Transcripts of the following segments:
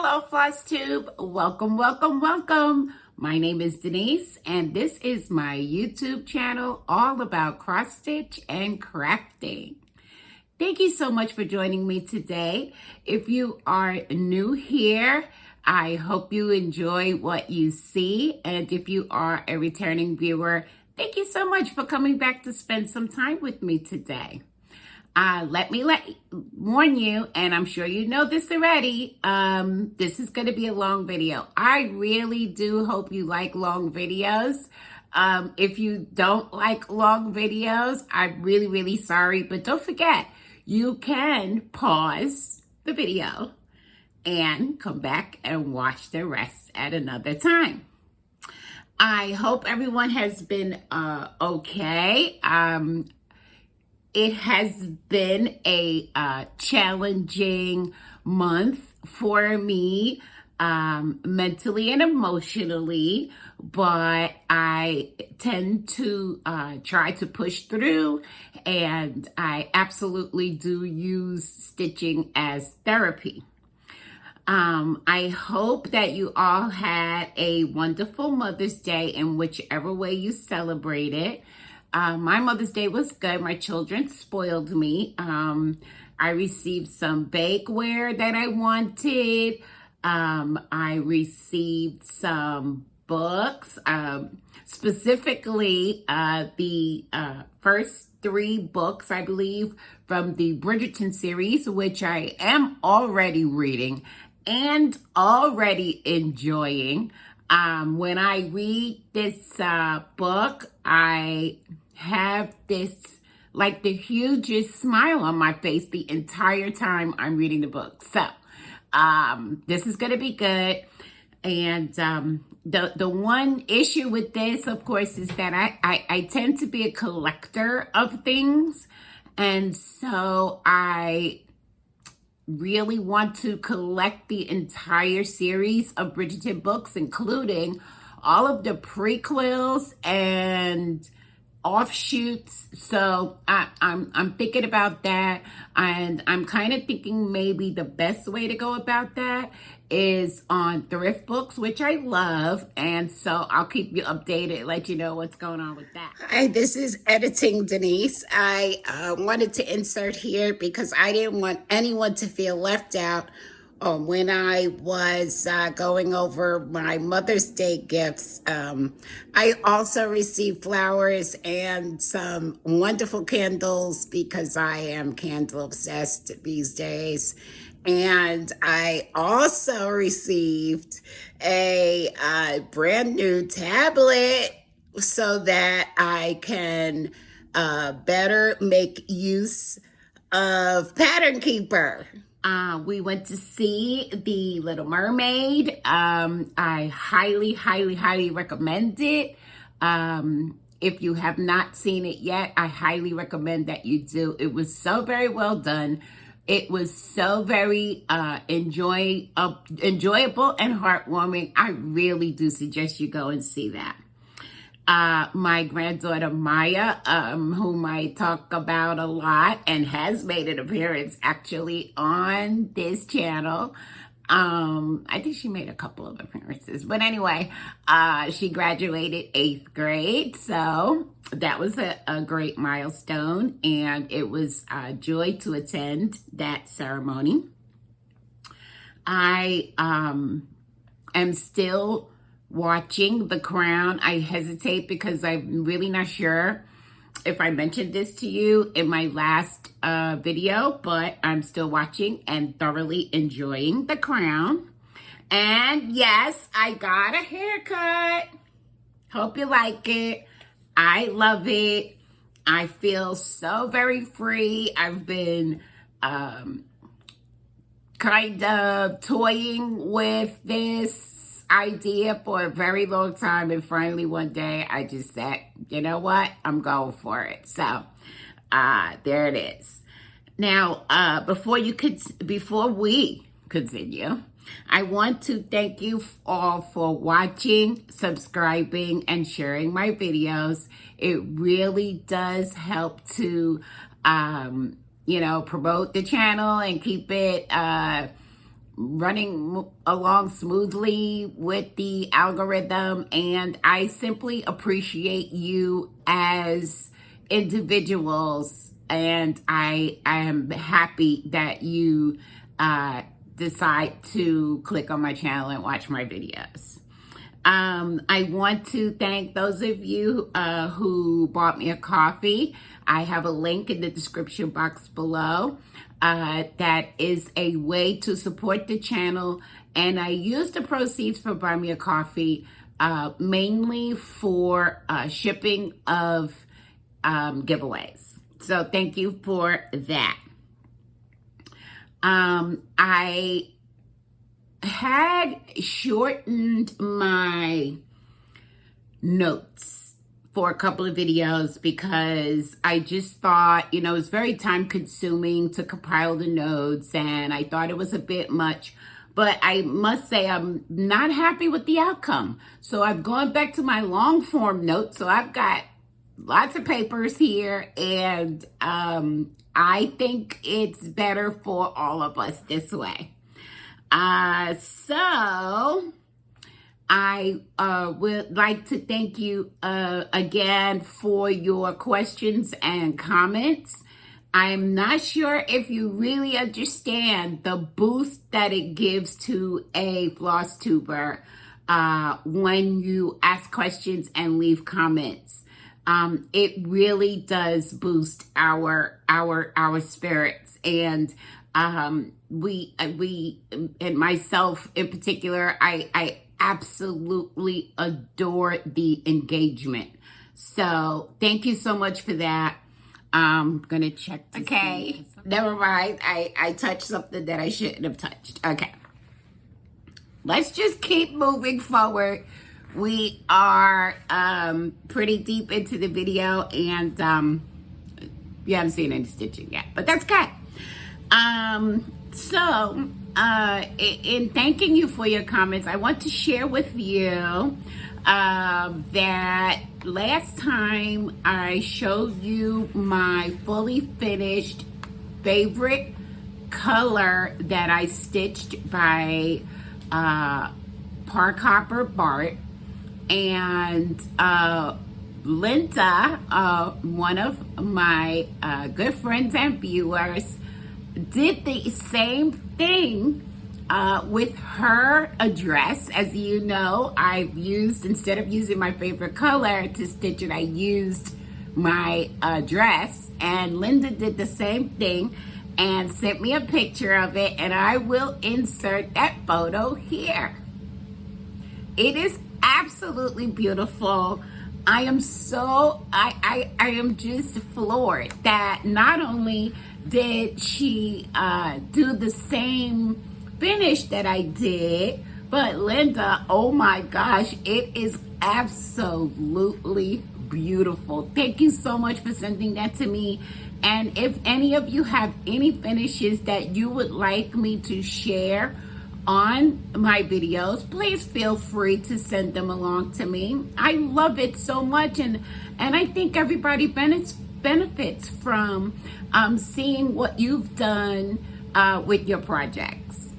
Hello, Flosstube. Welcome, welcome, welcome. My name is Denise, and this is my YouTube channel all about cross stitch and crafting. Thank you so much for joining me today. If you are new here, I hope you enjoy what you see. And if you are a returning viewer, thank you so much for coming back to spend some time with me today. Let me warn you, and I'm sure you know this already, this is going to be a long video. I really do hope you like long videos. If you don't like long videos, I'm really, really sorry. But don't forget, you can pause the video and come back and watch the rest at another time. I hope everyone has been okay. It has been a challenging month for me, mentally and emotionally, but I tend to try to push through, and I absolutely do use stitching as therapy. I hope that you all had a wonderful Mother's Day in whichever way you celebrate it. My Mother's Day was good. My children spoiled me. I received some bakeware that I wanted. I received some books, specifically the first 3 books, I believe, from the Bridgerton series, which I am already reading and already enjoying. When I read this book, I have this, like, the hugest smile on my face the entire time I'm reading the book. So, this is going to be good. And the one issue with this, of course, is that I tend to be a collector of things. And so I really want to collect the entire series of Bridgerton books, including all of the prequels and offshoots. So I'm thinking about that, and I'm kind of thinking maybe the best way to go about that is on thrift books, which I love, and so I'll keep you updated, let you know what's going on with that. Hi, this is Editing Denise. I wanted to insert here because I didn't want anyone to feel left out when I was going over my Mother's Day gifts. I also received flowers and some wonderful candles because I am candle obsessed these days. And I also received a brand new tablet so that I can better make use of Pattern Keeper. We went to see The Little Mermaid. I highly, highly, highly recommend it. If you have not seen it yet, I highly recommend that you do. It was so very well done. It was so very enjoyable and heartwarming. I really do suggest you go and see that. My granddaughter Maya, whom I talk about a lot and has made an appearance actually on this channel. I think she made a couple of appearances, but anyway, she graduated 8th grade. So that was a great milestone, and it was a joy to attend that ceremony. I am still watching The Crown. I hesitate because I'm really not sure if I mentioned this to you in my last video, but I'm still watching and thoroughly enjoying The Crown. And yes, I got a haircut. Hope you like it. I love it. I feel so very free. I've been kind of toying with this idea for a very long time, and finally one day I just said, you know what, I'm going for it. So there it is. Now before we continue, I want to thank you all for watching, subscribing, and sharing my videos. It really does help to promote the channel and keep it running along smoothly with the algorithm, and I simply appreciate you as individuals, and I am happy that you decide to click on my channel and watch my videos. I want to thank those of you who bought me a coffee. I have a link in the description box below. That is a way to support the channel, and I use the proceeds for Buy Me a Coffee mainly for shipping of giveaways. So thank you for that. I had shortened my notes for a couple of videos because I just thought, it's very time consuming to compile the notes, and I thought it was a bit much, but I must say I'm not happy with the outcome. So I've gone back to my long form notes. So I've got lots of papers here, and I think it's better for all of us this way. So I would like to thank you again for your questions and comments. I'm not sure if you really understand the boost that it gives to a Flosstuber when you ask questions and leave comments. It really does boost our spirits, and we and myself in particular, I absolutely adore the engagement. So thank you so much for that. I'm gonna check. Okay, never mind. I touched something that I shouldn't have touched. Okay, let's just keep moving forward. We are pretty deep into the video, and you haven't seen any stitching yet, but that's good. So in thanking you for your comments, I want to share with you that last time I showed you my fully finished favorite color that I stitched by Park Hopper Bart, and Linda, one of my good friends and viewers, did the same thing with her address. As you know, I've used, instead of using my favorite color to stitch it, I used my dress, and Linda did the same thing and sent me a picture of it, and I will insert that photo here. It is absolutely beautiful. I am so, I am just floored that not only did she do the same finish that I did, but Linda, oh my gosh, it is absolutely beautiful. Thank you so much for sending that to me. And if any of you have any finishes that you would like me to share on my videos, please feel free to send them along to me. I love it so much, and I think everybody benefits from seeing what you've done with your projects.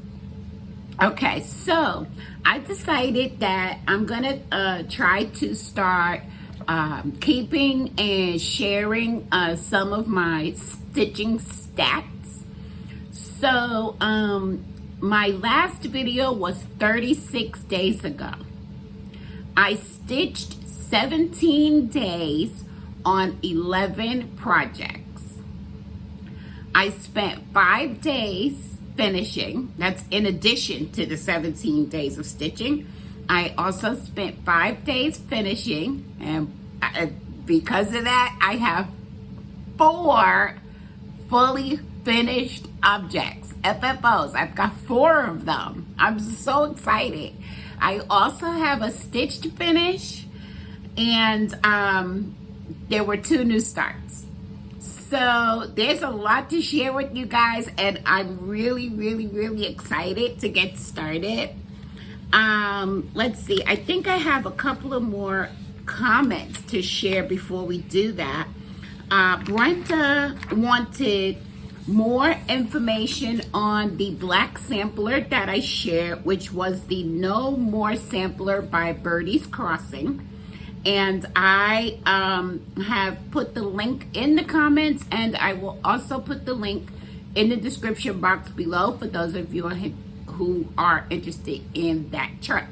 Okay, so I decided that I'm gonna try to start keeping and sharing some of my stitching stats. So my last video was 36 days ago. I stitched 17 days on 11 projects. I spent 5 days finishing. That's in addition to the 17 days of stitching. I also spent 5 days finishing, and because of that, I have 4 fully finished objects, FFOs. I've got 4 of them. I'm so excited. I also have a stitched finish, and there were 2 new starts. So there's a lot to share with you guys, and I'm really, really, really excited to get started. Let's see. I think I have a couple of more comments to share before we do that. Brenda wanted more information on the black sampler that I shared, which was the No More sampler by Birdie's Crossing. And I have put the link in the comments, and I will also put the link in the description box below for those of you who are interested in that chart.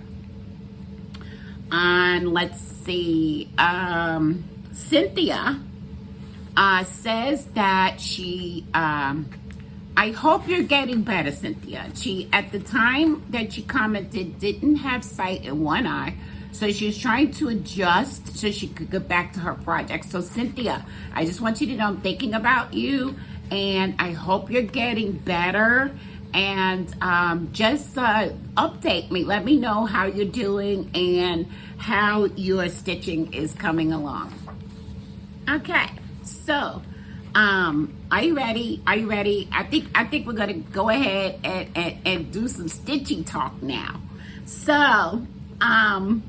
And let's see, Cynthia says that she, I hope you're getting better, Cynthia. She, at the time that she commented, didn't have sight in one eye. So she was trying to adjust so she could get back to her project. So Cynthia, I just want you to know I'm thinking about you, and I hope you're getting better. And just update me. Let me know how you're doing and how your stitching is coming along. Okay, so are you ready? Are you ready? I think we're gonna go ahead and do some stitching talk now. So I'm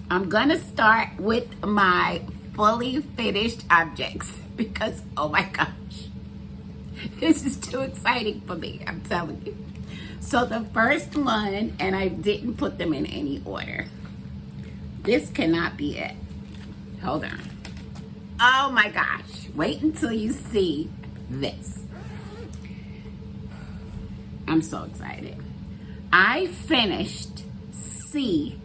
gonna start with my fully finished objects because, oh my gosh, this is too exciting for me, I'm telling you. So the first one, and I didn't put them in any order. This cannot be it. Hold on. Oh my gosh, wait until you see this. I'm so excited. I finished C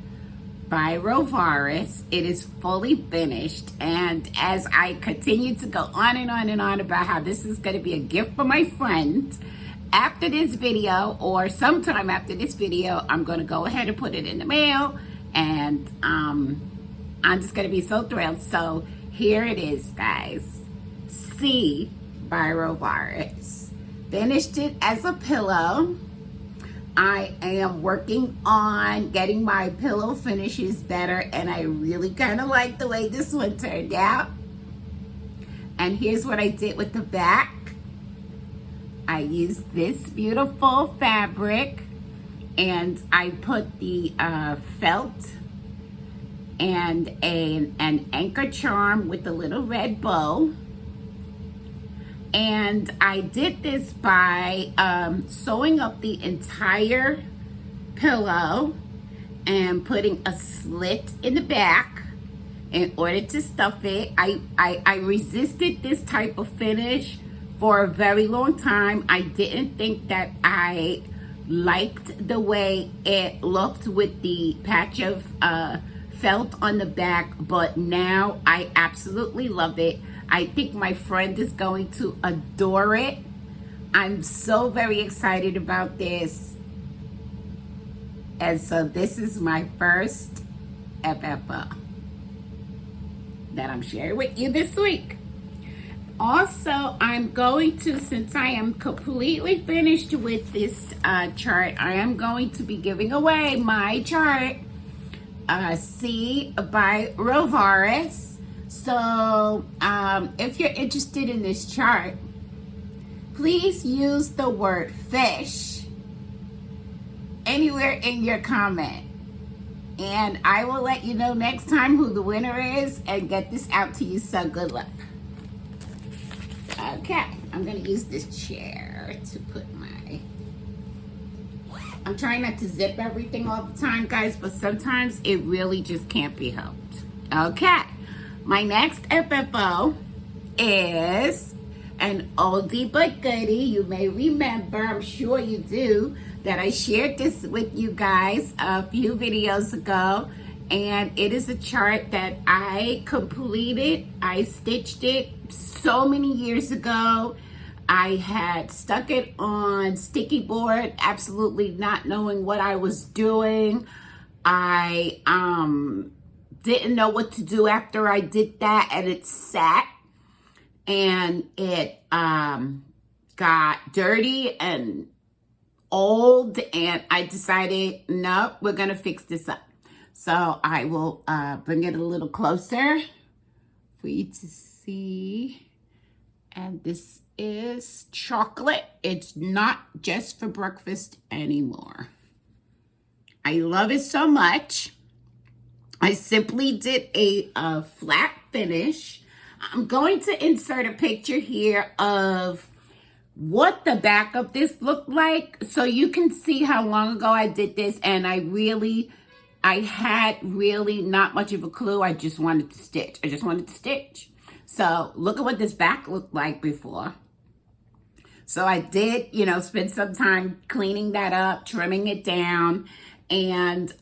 by Rovaris. It is fully finished, and as I continue to go on and on and on about how this is going to be a gift for my friend, after this video or sometime after this video, I'm going to go ahead and put it in the mail, and I'm just going to be so thrilled. So here it is, guys. C by Rovaris. Finished it as a pillow. I am working on getting my pillow finishes better, and I really kind of like the way this one turned out. And here's what I did with the back. I used this beautiful fabric, and I put the felt and an anchor charm with a little red bow. And I did this by sewing up the entire pillow and putting a slit in the back in order to stuff it. I resisted this type of finish for a very long time. I didn't think that I liked the way it looked with the patch of felt on the back, but now I absolutely love it. I think my friend is going to adore it. I'm so very excited about this. And so this is my first FFO that I'm sharing with you this week. Also, I'm going to, since I am completely finished with this chart, I am going to be giving away my chart, C by Rovaris. So if you're interested in this chart, please use the word fish anywhere in your comment, and I will let you know next time who the winner is and get this out to you. So good luck. Okay, I'm gonna use this chair to put my, I'm trying not to zip everything all the time, guys, but sometimes it really just can't be helped. Okay. My next FFO is an oldie but goodie. You may remember, I'm sure you do, that I shared this with you guys a few videos ago. And it is a chart that I completed. I stitched it so many years ago. I had stuck it on sticky board, absolutely not knowing what I was doing. I didn't know what to do after I did that, and it sat, and it got dirty and old, and I decided, no, we're gonna fix this up. So I will bring it a little closer for you to see. And this is chocolate. It's not just for breakfast anymore. I love it so much. I simply did a flat finish. I'm going to insert a picture here of what the back of this looked like, so you can see how long ago I did this. And I had really not much of a clue. I just wanted to stitch. So look at what this back looked like before. So I did, spend some time cleaning that up, trimming it down. And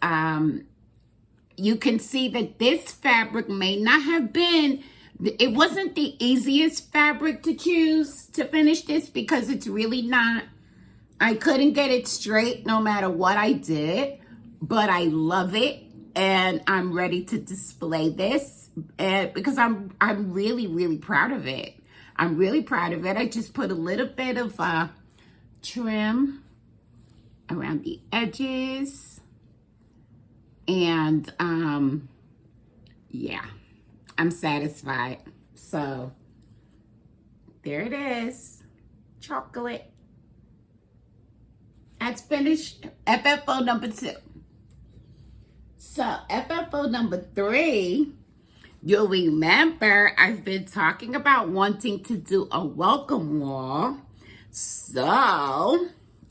you can see that this fabric may not have been, it wasn't the easiest fabric to choose to finish this, because it's really not. I couldn't get it straight no matter what I did, but I love it. And I'm ready to display this, because I'm really, really proud of it. I'm really proud of it. I just put a little bit of trim around the edges. And yeah, I'm satisfied. So there it is. Chocolate. That's finished. FFO number 2. So FFO number 3, you'll remember I've been talking about wanting to do a welcome wall. So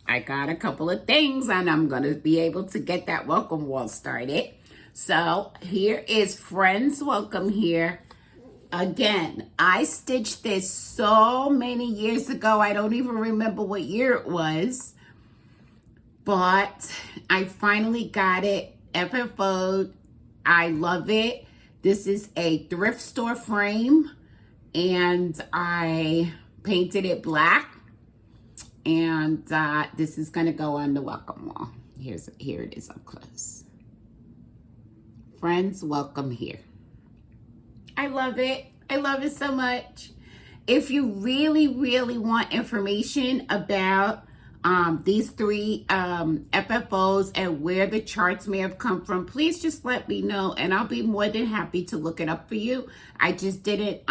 I got a couple of things, and I'm going to be able to get that welcome wall started. So here is Friends Welcome here. Again, I stitched this so many years ago. I don't even remember what year it was. But I finally got it. FFO'd. I love it. This is a thrift store frame, and I painted it black. And this is going to go on the welcome wall. Here it is up close. Friends Welcome here. I love it. I love it so much. If you really, really want information about these 3 FFOs and where the charts may have come from, please just let me know, and I'll be more than happy to look it up for you. I just didn't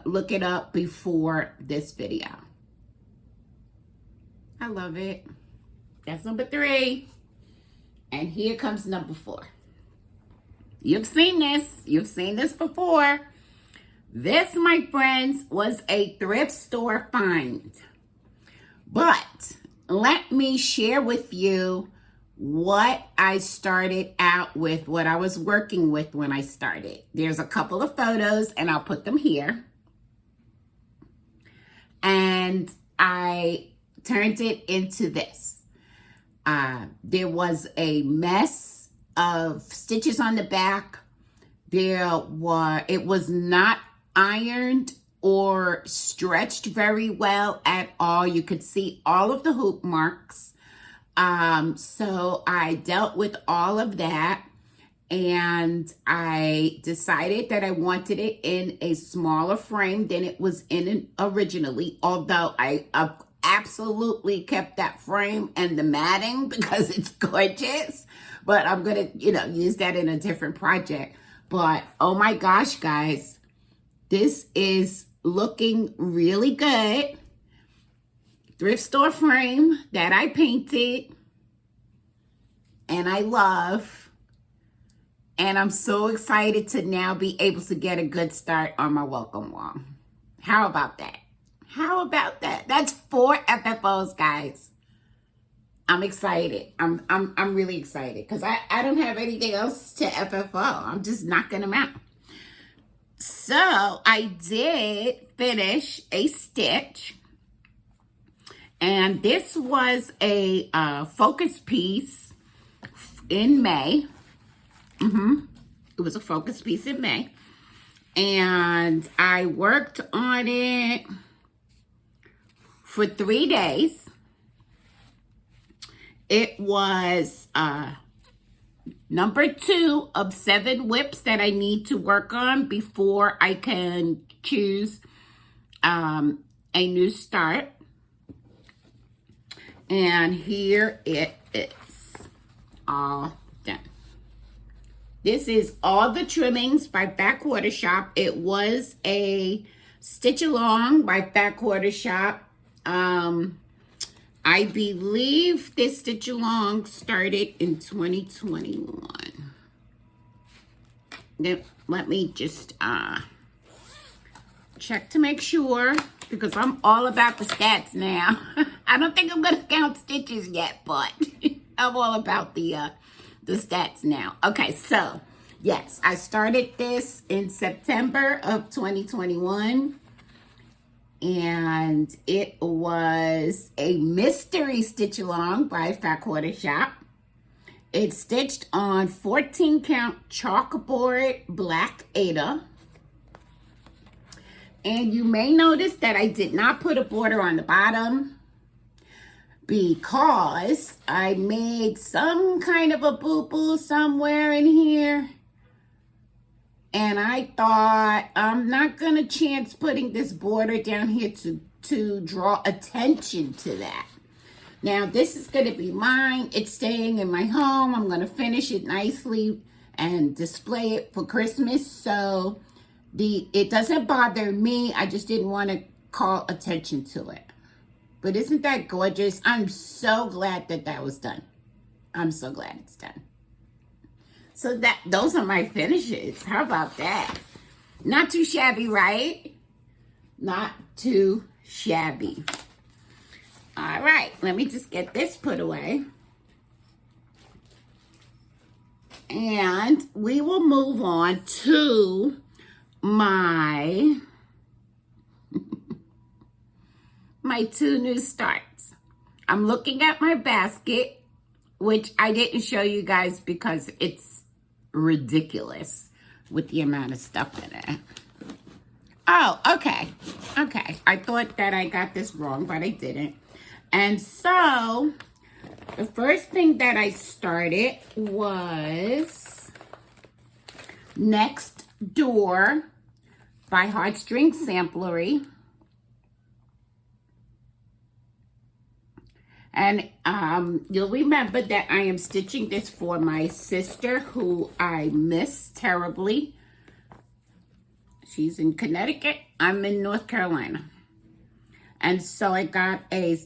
look it up before this video. I love it. That's number 3. And here comes number 4. You've seen this. You've seen this before. This, my friends, was a thrift store find. But let me share with you what I started out with, what I was working with when I started. There's a couple of photos, and I'll put them here. And I turned it into this. There was a mess of stitches on the back. It was not ironed or stretched very well at all. You could see all of the hoop marks. So I dealt with all of that, and I decided that I wanted it in a smaller frame than it was in originally, although I absolutely kept that frame and the matting because it's gorgeous. But I'm going to, use that in a different project. But oh my gosh, guys, this is looking really good. Thrift store frame that I painted and I love. And I'm so excited to now be able to get a good start on my welcome wall. How about that? How about that? That's 4 FFOs, guys. I'm excited. I'm really excited because I don't have anything else to FFO. I'm just knocking them out. So I did finish a stitch, and this was a focus piece in May. It was a focus piece in May, and I worked on it for 3 days. It was number 2 of 7 whips that I need to work on before I can choose a new start. And here it is, all done. This is all the trimmings by Backwater Shop. It was a stitch along by Backwater Shop. I believe this stitch along started in 2021. Now, let me just check to make sure. because I'm all about the stats now. I don't think I'm going to count stitches yet, but I'm all about the stats now. Okay, so yes, I started this in September of 2021, and it was a mystery stitch along by Fat Quarter Shop. It's stitched on 14 count chalkboard black Ada. And you may notice that I did not put a border on the bottom because I made some kind of a boo-boo somewhere in here. And I thought I'm not going to chance putting this border down here to draw attention to that. Now, this is going to be mine. It's staying in my home. I'm going to finish it nicely and display it for Christmas. So it doesn't bother me. I just didn't want to call attention to it. But isn't that gorgeous? I'm so glad that was done. I'm so glad it's done. So those are my finishes. How about that? Not too shabby, right? Not too shabby. All right, let me just get this put away. And we will move on to my two new starts. I'm looking at my basket, which I didn't show you guys because it's ridiculous with the amount of stuff in it. Oh, okay. Okay. I thought that I got this wrong, but I didn't. And so the first thing that I started was Next Door by Heartstring Samplery. And you'll remember that I am stitching this for my sister who I miss terribly. She's in Connecticut. I'm in North Carolina. And so I got a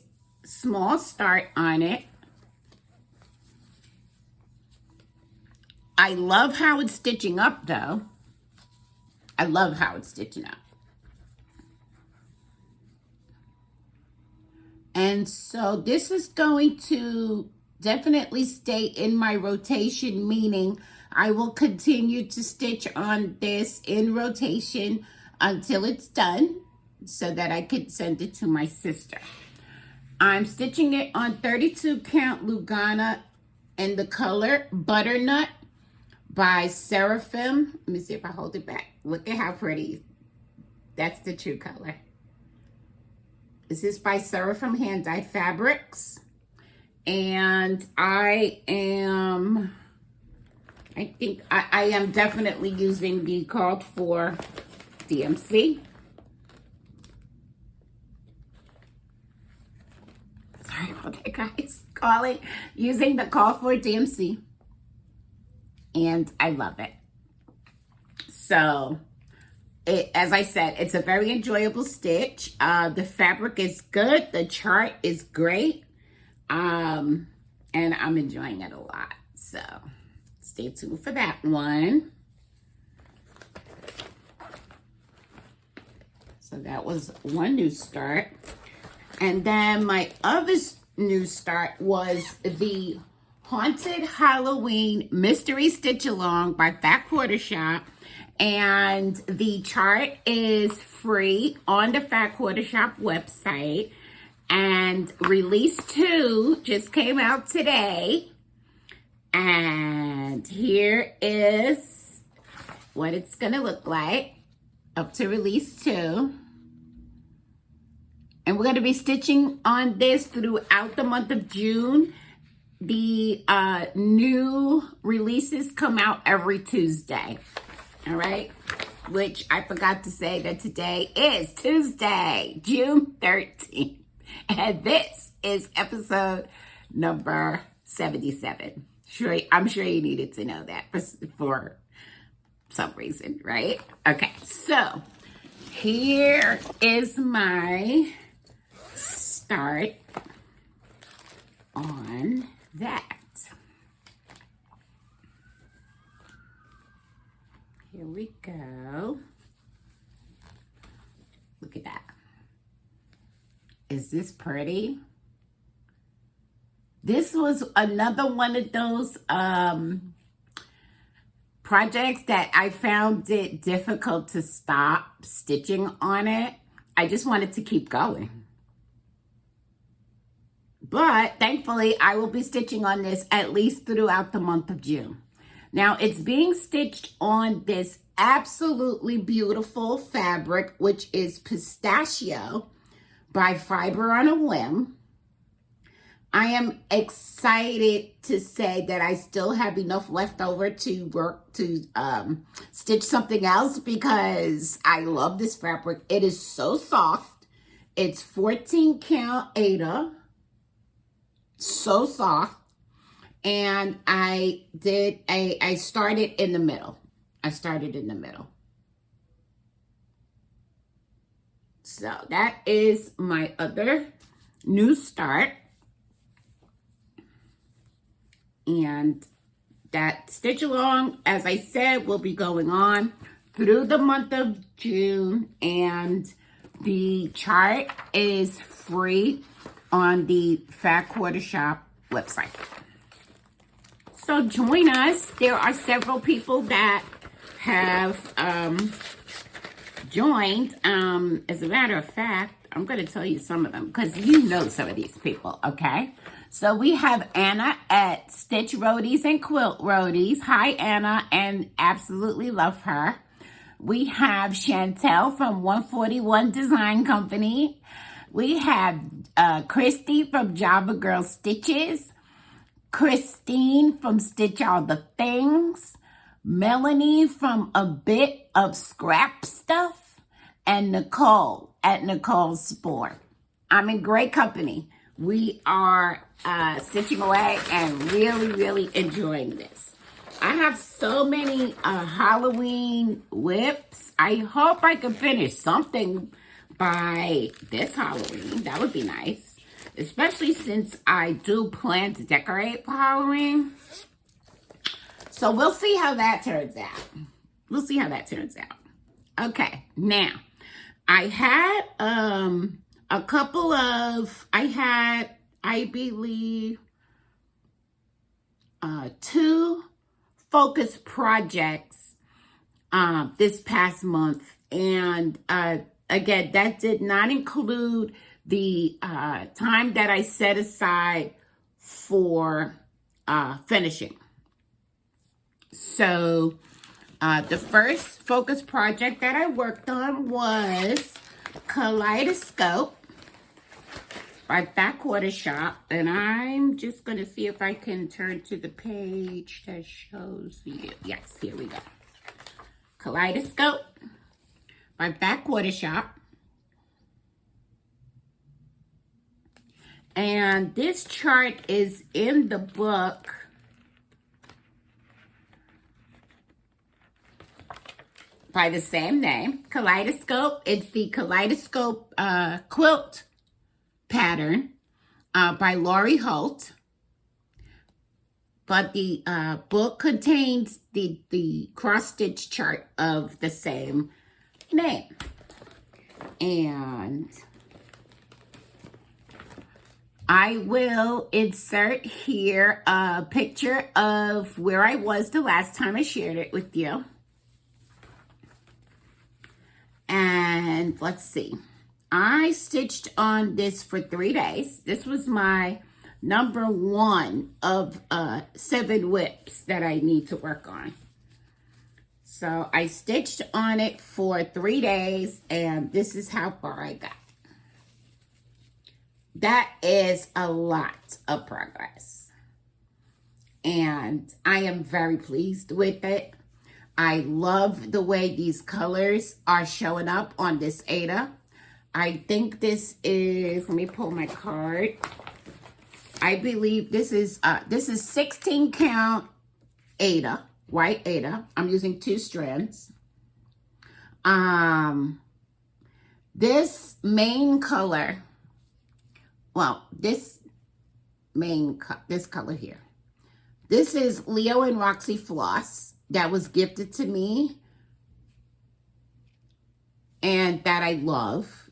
small start on it. I love how it's stitching up, though. I love how it's stitching up. And so this is going to definitely stay in my rotation, meaning I will continue to stitch on this in rotation until it's done so that I could send it to my sister. I'm stitching it on 32 count Lugana in the color Butternut by Seraphim. Let me see if I hold it back. Look at how pretty. That's the true color. This is by Seraphim Hand Dyed Fabrics. And I am definitely using the called for DMC. Sorry about that, guys. Using the call for DMC. And I love it. So, as I said, it's a very enjoyable stitch. The fabric is good. The chart is great. And I'm enjoying it a lot. So, stay tuned for that one. So, that was one new start. And then my other new start was the Haunted Halloween Mystery Stitch Along by Fat Quarter Shop. And the chart is free on the Fat Quarter Shop website. And release 2 just came out today. And here is what it's going to look like up to release 2. And we're going to be stitching on this throughout the month of June. The new releases come out every Tuesday. All right? Which I forgot to say that today is Tuesday, June 13th. And this is episode number 77. I'm sure you needed to know that for some reason, right? Okay, so here is my start on that. Here we go. Look at that. Is this pretty? This was another one of those projects that I found it difficult to stop stitching on it. I just wanted to keep going. But thankfully, I will be stitching on this at least throughout the month of June. Now, it's being stitched on this absolutely beautiful fabric, which is Pistachio by Fiber on a Whim. I am excited to say that I still have enough left over to work to stitch something else because I love this fabric. It is so soft. It's 14 count Aida. So soft. And I started in the middle. So that is my other new start. And that stitch along, as I said, will be going on through the month of June. And the chart is free on the Fat Quarter Shop website. So join us. There are several people that have joined. As a matter of fact, I'm going to tell you some of them because you know some of these people, okay? So we have Anna at Stitch Roadies and Quilt Roadies. Hi, Anna, and absolutely love her. We have Chantel from 141 Design Company. We have Christy from Java Girl Stitches. Christine from Stitch All the Things, Melanie from A Bit of Scrap Stuff, and Nicole at Nicole's Sport. I'm in great company. We are stitching away and really enjoying this. I have so many Halloween whips. I hope I can finish something by this Halloween. That would be nice. Especially since I do plan to decorate for Halloween. So we'll see how that turns out. Okay, now, I had I believe, 2 focus projects this past month. And again, that did not include the time that I set aside for finishing. So the first focus project that I worked on was Kaleidoscope by Fat Quarter Shop. And I'm just going to see if I can turn to the page that shows you. Yes, here we go. Kaleidoscope by Fat Quarter Shop. And this chart is in the book by the same name, Kaleidoscope. It's the Kaleidoscope quilt pattern by Lori Holt. But the book contains the cross-stitch chart of the same name. And I will insert here a picture of where I was the last time I shared it with you. And let's see. I stitched on this for 3 days. This was my number 1 of 7 whips that I need to work on. So I stitched on it for 3 days, and this is how far I got. That is a lot of progress. And I am very pleased with it. I love the way these colors are showing up on this Aida. I think this is, let me pull my card. I believe this is 16 count Aida, white Aida. I'm using 2 strands. This main color, well, this color here. This is Leo and Roxy Floss that was gifted to me and that I love.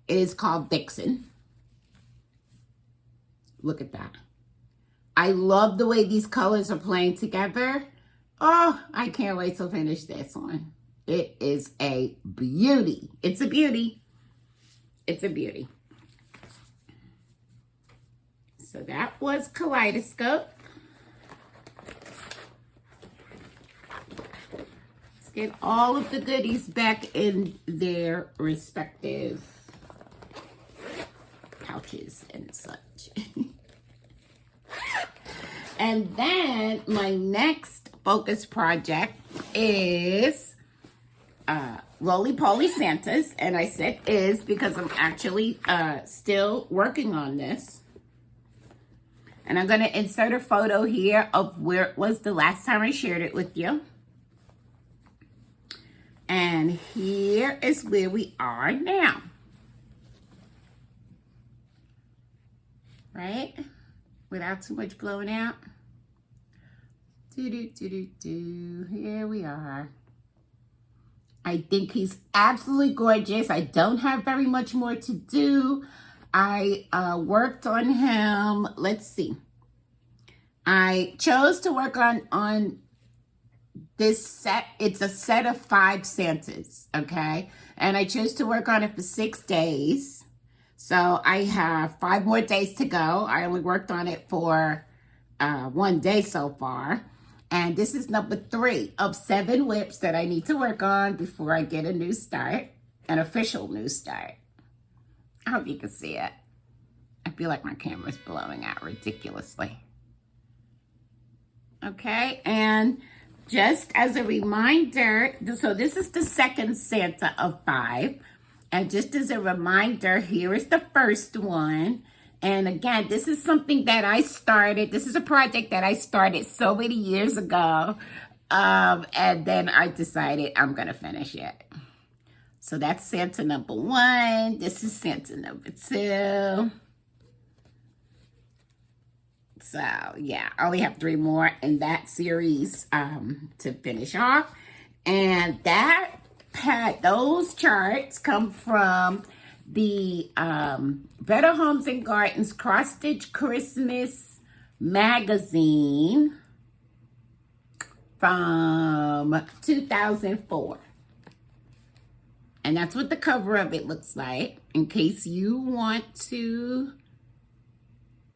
is called Vixen. Look at that. I love the way these colors are playing together. Oh, I can't wait to finish this one. It is a beauty. It's a beauty. It's a beauty. So that was Kaleidoscope. Let's get all of the goodies back in their respective pouches and such. And then my next focus project is Roly Poly Santas. And I said is because I'm actually still working on this. And I'm going to insert a photo here of where it was the last time I shared it with you. And here is where we are now. Right? Without too much blowing out. Here we are. I think he's absolutely gorgeous. I don't have very much more to do. I worked on him. Let's see. I chose to work on this set. It's a set of 5 Santas, okay? And I chose to work on it for 6 days. So I have 5 more days to go. I only worked on it for 1 day so far. And this is number 3 of 7 whips that I need to work on before I get a new start, an official new start. I hope you can see it. I feel like my camera's blowing out ridiculously. Okay, and just as a reminder, so this is the second Santa of 5. And just as a reminder, here is the first one. And again, this is something that I started. This is a project that I started so many years ago. And then I decided I'm going to finish it. So that's Santa number 1. This is Santa number 2. So yeah, I only have 3 more in that series to finish off. And those charts come from the Better Homes and Gardens Cross Stitch Christmas magazine from 2004. And that's what the cover of it looks like, in case you want to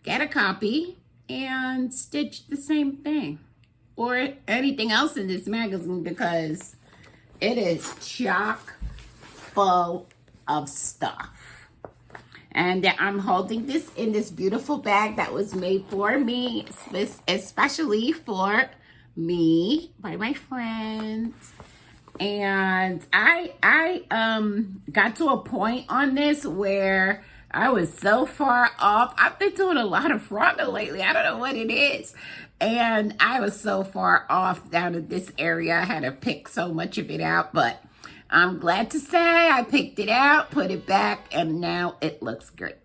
get a copy and stitch the same thing or anything else in this magazine, because it is chock full of stuff. And I'm holding this in this beautiful bag that was made for me, especially for me by my friends. And I got to a point on this where I was so far off. I've been doing a lot of frogging lately. I don't know what it is. And I was so far off down in this area. I had to pick so much of it out. But I'm glad to say I picked it out, put it back, and now it looks great.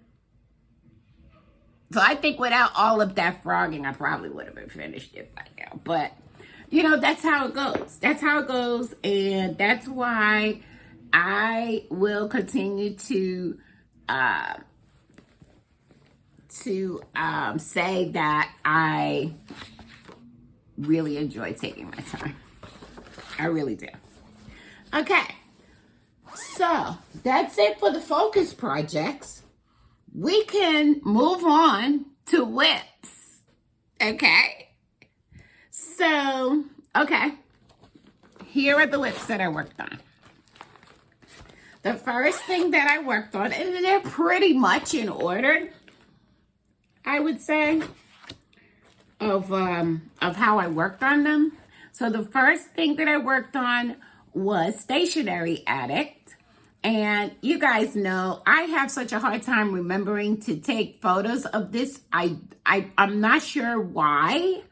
So I think without all of that frogging, I probably would have finished it by now. But, you know, that's how it goes. That's how it goes. And that's why I will continue to say that I really enjoy taking my time. I really do. Okay, so that's it for the focus projects. We can move on to whips. Okay, so here are the whips that I worked on. The first thing that I worked on, and they're pretty much in order, I would say, of how I worked on them. So the first thing that I worked on was Stationery Addict. And you guys know I have such a hard time remembering to take photos of this. I'm not sure why.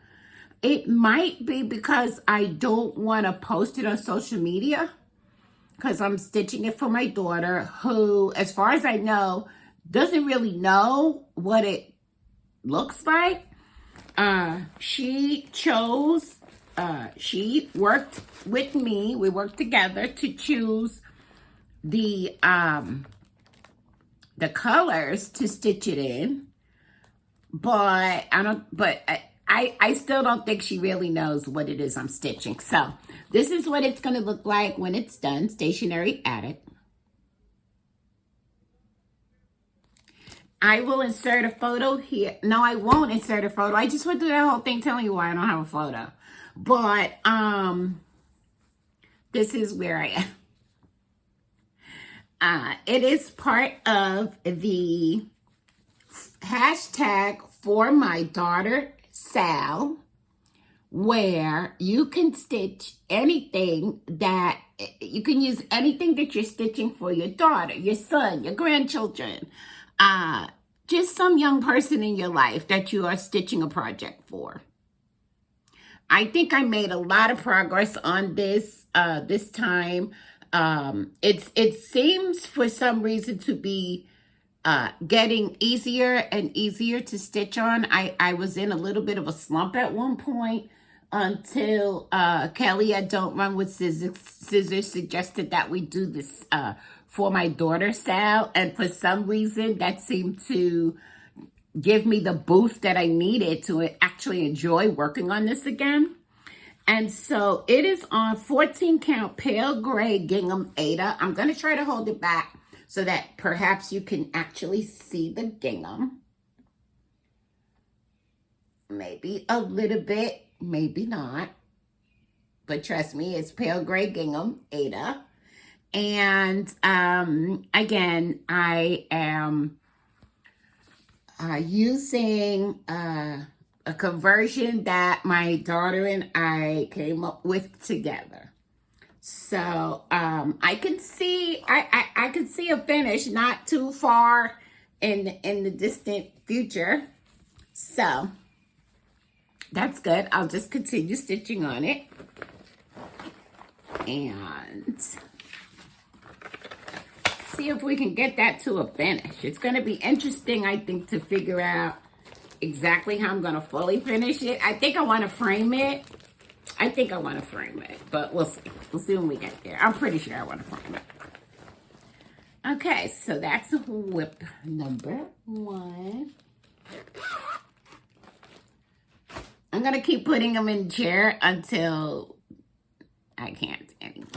It might be because I don't want to post it on social media, because I'm stitching it for my daughter, who, as far as I know, doesn't really know what it looks like. She worked with me. We worked together to choose the the colors to stitch it in, but I still don't think she really knows what it is I'm stitching. So this is what it's going to look like when it's done. Stationery Addict. I will insert a photo here. No, I won't insert a photo. I just went through that whole thing telling you why I don't have a photo. But this is where I am. It is part of the hashtag for my daughter, Sal, where you can stitch anything that, you can use anything that you're stitching for your daughter, your son, your grandchildren, just some young person in your life that you are stitching a project for. I think I made a lot of progress on this this time. It seems for some reason to be getting easier and easier to stitch on. I was in a little bit of a slump at one point until Kelly at Don't Run with Scissors suggested that we do this for my daughter, Sal. And for some reason, that seemed to give me the boost that I needed to actually enjoy working on this again. And so it is on 14 count pale gray gingham Ada. I'm going to try to hold it back so that perhaps you can actually see the gingham. Maybe a little bit, maybe not. But trust me, it's pale gray gingham Ada. And again, I am using a conversion that my daughter and I came up with together. So I can see I can see a finish not too far in the distant future. So that's good. I'll just continue stitching on it. And see if we can get that to a finish. It's going to be interesting, I think, to figure out exactly how I'm going to fully finish it. I think I want to frame it. But we'll see. We'll see when we get there. I'm pretty sure I want to frame it. Okay, so that's whip number 1. I'm going to keep putting them in the chair until I can't anymore.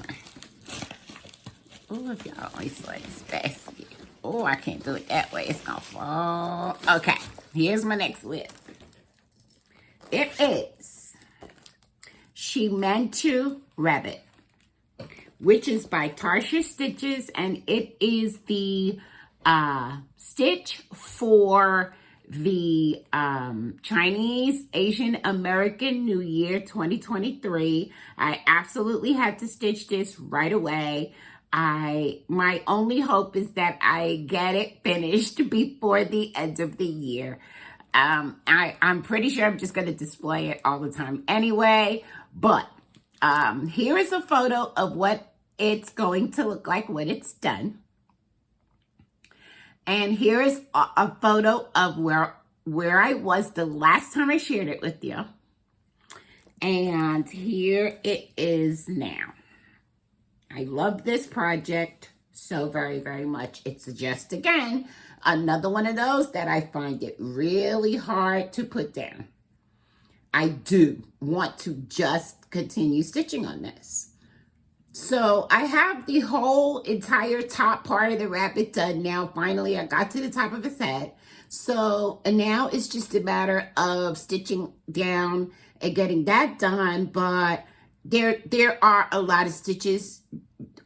Oh, if y'all only saw this basket. Oh, I can't do it that way. It's going to fall. Okay, here's my next whip. It is She Meant You Rabbit, which is by Tarsha Stitches, and it is the stitch for the Chinese Asian American New Year 2023. I absolutely had to stitch this right away. My only hope is that I get it finished before the end of the year. I'm pretty sure I'm just going to display it all the time anyway, but here is a photo of what it's going to look like when it's done. And here is a photo of where I was the last time I shared it with you. And here it is now. I love this project so very, very much. It's just, again, another one of those that I find it really hard to put down. I do want to just continue stitching on this. So I have the whole entire top part of the rabbit done now. Finally, I got to the top of his head. So and now it's just a matter of stitching down and getting that done. But there are a lot of stitches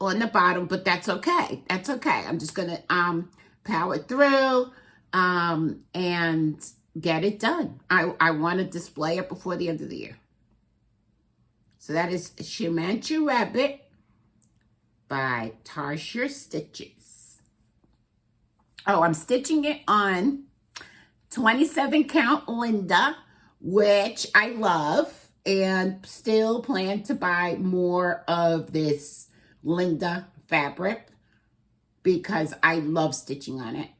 on the bottom, but that's okay. That's okay. I'm just gonna power through and get it done. I want to display it before the end of the year. So that is She Meant You Rabbit by Tarsha Stitches. Oh, I'm stitching it on 27 count Linda, which I love, and still plan to buy more of this Linda fabric because I love stitching on it.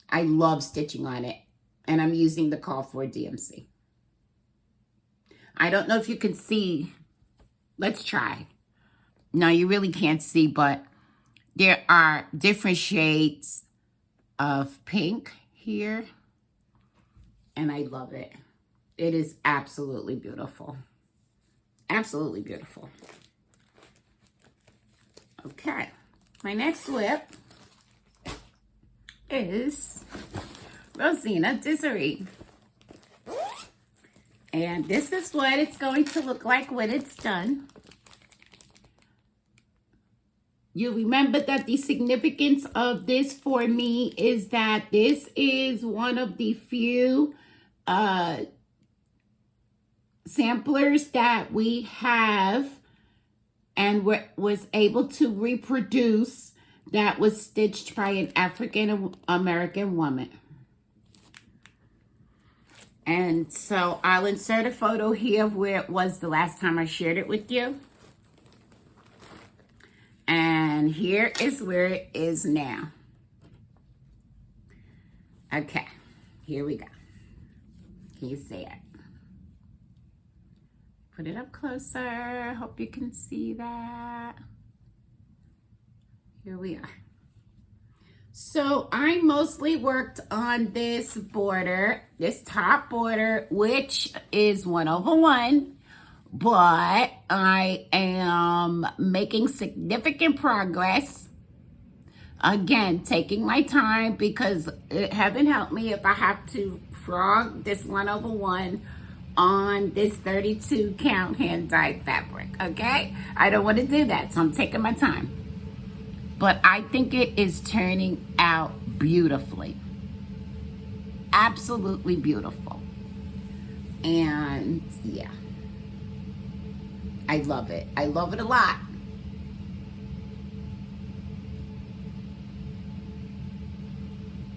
I love stitching on it, and I'm using the Call for DMC. I don't know if you can see. Let's try. No, you really can't see, but there are different shades of pink here. And I love it. It is absolutely beautiful. Absolutely beautiful. Okay. My next whip is Rosina Desiree. And this is what it's going to look like when it's done. You remember that the significance of this for me is that this is one of the few samplers that we have and was able to reproduce that was stitched by an African American woman. And so I'll insert a photo here of where it was the last time I shared it with you. And here is where it is now. Okay, here we go. Can you see it? Put it up closer. Hope you can see that. Here we are. So I mostly worked on this border, this top border, which is 1/1, but I am making significant progress. Again, taking my time because heaven help me if I have to frog this 1/1 on this 32 count hand dyed fabric, okay? I don't want to do that, so I'm taking my time. But I think it is turning out beautifully. Absolutely beautiful. And yeah, I love it. I love it a lot.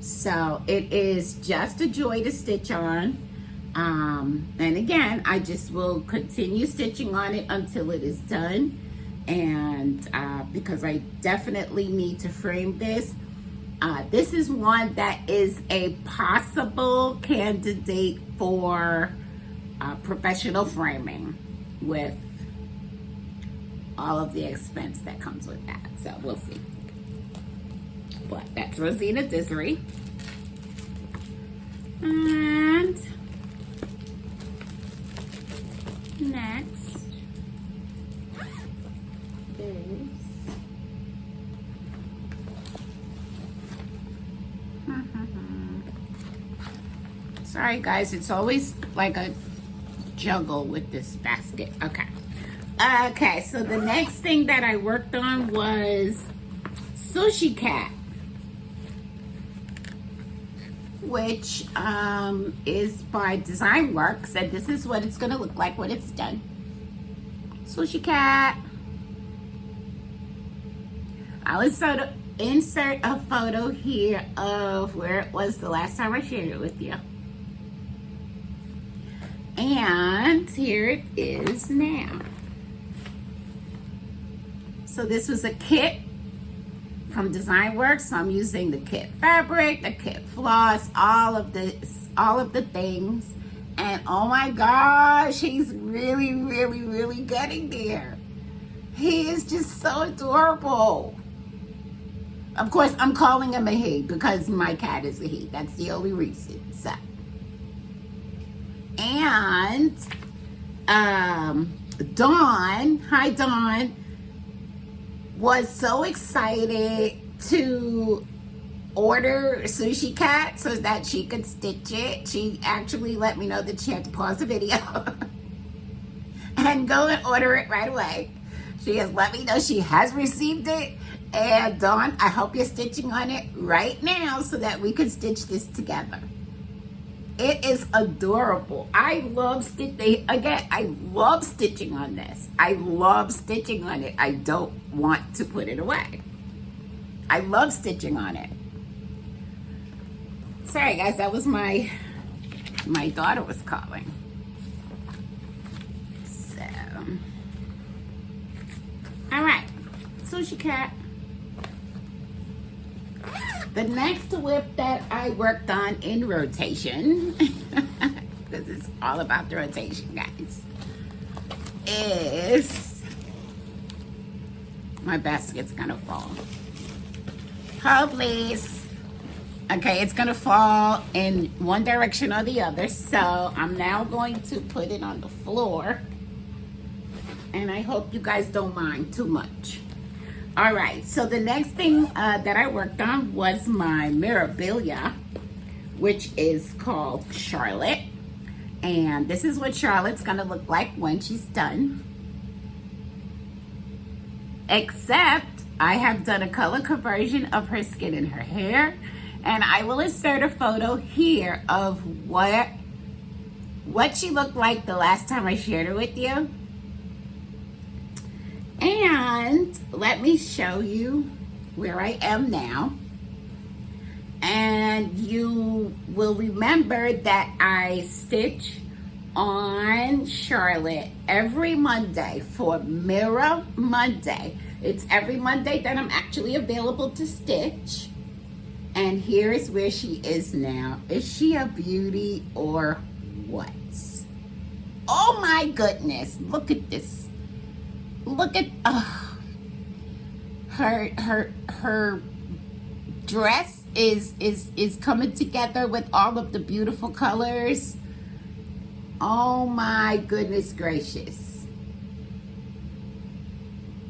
So it is just a joy to stitch on. And again, I just will continue stitching on it until it is done. And because I definitely need to frame this. This is one that is a possible candidate for professional framing with all of the expense that comes with that. So we'll see. But that's Rosina Desiree. And next is sorry guys, it's always like a juggle with this basket. Okay, so the next thing that I worked on was Sushi Cat, which is by Design Works, and this is what it's going to look like when it's done. Sushi Cat. I'll insert a photo here of where it was the last time I shared it with you. And here it is now. So this was a kit from Design Works. So I'm using the kit fabric, the kit floss, all of the things. And oh my gosh, he's really getting there. He is just so adorable. Of course, I'm calling him a he because my cat is a he. That's the only reason. So, and Dawn, hi Dawn, was so excited to order Sushi Cat so that she could stitch it. She actually let me know that she had to pause the video and go and order it right away. She has let me know she has received it. And Dawn, I hope you're stitching on it right now so that we can stitch this together. It is adorable. I love stitching. Again, I love stitching on this. I love stitching on it. I don't want to put it away. I love stitching on it. Sorry guys, that was my daughter was calling. So, all right, Sushi Cat. The next whip that I worked on in rotation, because it's all about the rotation, guys, is, my basket's gonna fall. Oh, please. Okay, it's gonna fall in one direction or the other. So I'm now going to put it on the floor. And I hope you guys don't mind too much. All right, so the next thing that I worked on was my memorabilia, which is called Charlotte. And this is what Charlotte's gonna look like when she's done. Except I have done a color conversion of her skin and her hair. And I will insert a photo here of what she looked like the last time I shared her with you. And let me show you where I am now. And you will remember that I stitch on Charlotte every Monday for Mirror Monday. It's every Monday that I'm actually available to stitch. And here is where she is now. Is she a beauty or what? Oh my goodness, look at this. Look at her dress is coming together with all of the beautiful colors. Oh my goodness gracious.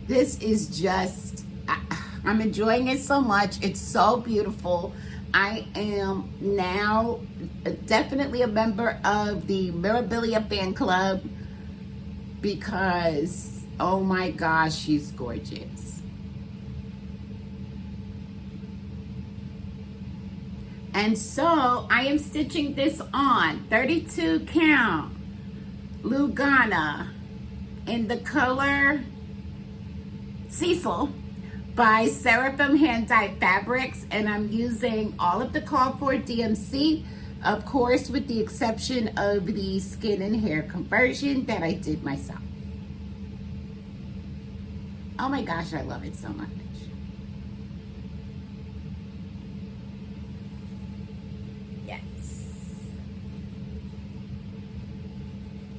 This is just, I'm enjoying it so much. It's so beautiful. I am now definitely a member of the Mirabilia fan club because, oh my gosh, she's gorgeous. And so I am stitching this on 32 count Lugana in the color Cecil by Seraphim Hand Dyed Fabrics, and I'm using all of the called for DMC, of course, with the exception of the skin and hair conversion that I did myself. Oh my gosh, I love it so much. Yes.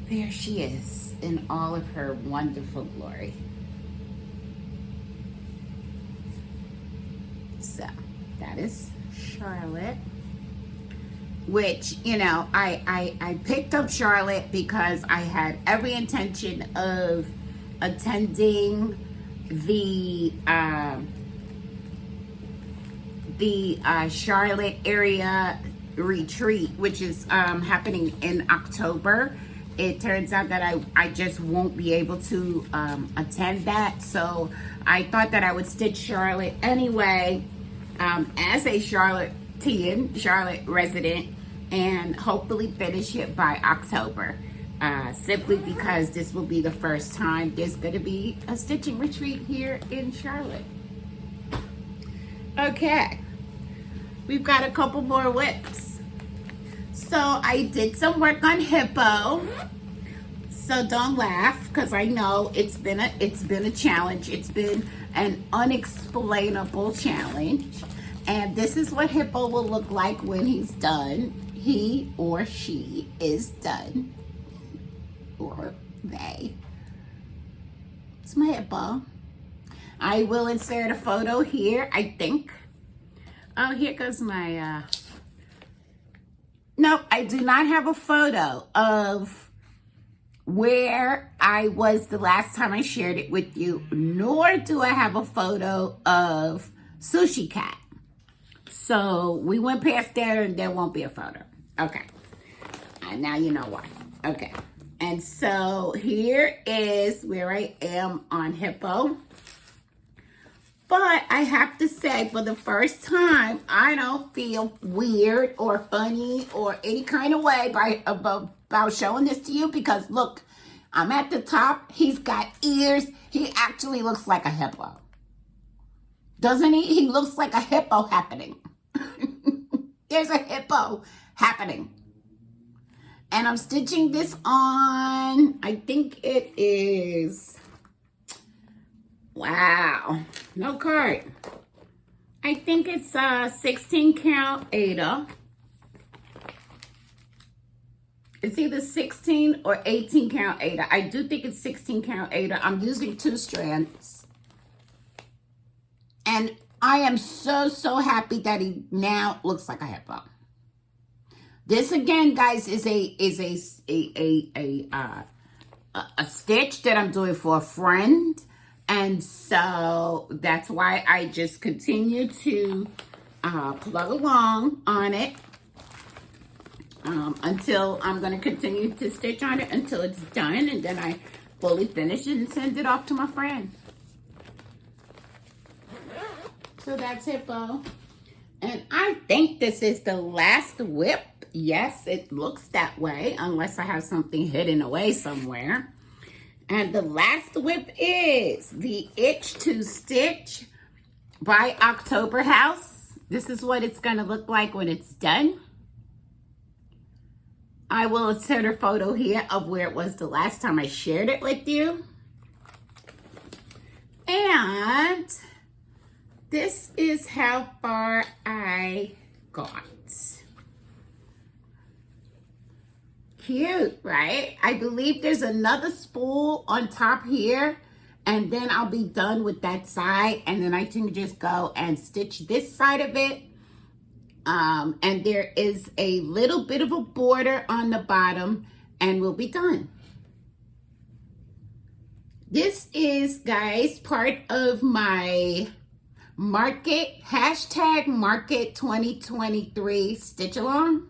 There she is in all of her wonderful glory. So that is Charlotte, which, you know, I picked up Charlotte because I had every intention of attending the Charlotte area retreat, which is happening in October. It turns out that I just won't be able to attend that, so I thought that I would stitch Charlotte anyway as a Charlotte resident, and hopefully finish it by October, simply because this will be the first time there's going to be a stitching retreat here in Charlotte. Okay, we've got a couple more whips. So I did some work on Hippo. So don't laugh, because I know it's been a challenge. It's been an unexplainable challenge. And this is what Hippo will look like when he's done. He or she is done. Or they. It's my Hippo. I will insert a photo here, I think. Oh, here goes my, nope, I do not have a photo of where I was the last time I shared it with you, nor do I have a photo of Sushi Cat. So we went past there and there won't be a photo. Okay. And now you know why. Okay. And so here is where I am on Hippo. But I have to say, for the first time, I don't feel weird or funny or any kind of way about showing this to you, because look, I'm at the top. He's got ears. He actually looks like a hippo. Doesn't he? He looks like a hippo happening. There's a hippo happening. And I'm stitching this on, I think it is, wow, no card. I think it's 16 count Ada. It's either 16 or 18 count Ada. I do think it's 16 count Ada. I'm using 2 strands. And I am so happy that he now looks like a hippo. This again, guys, is a stitch that I'm doing for a friend, and so that's why I just continue to plug along on it until I'm going to continue to stitch on it until it's done, and then I fully finish it and send it off to my friend. So that's Hippo. And I think this is the last whip. Yes, it looks that way, unless I have something hidden away somewhere. And the last whip is the Itch to Stitch by October House. This is what it's going to look like when it's done. I will insert a photo here of where it was the last time I shared it with you. And this is how far I got. Cute, right? I believe there's another spool on top here, and then I'll be done with that side, and then I can just go and stitch this side of it. And there is a little bit of a border on the bottom, and we'll be done. This is, guys, part of my market, hashtag market 2023 stitch along,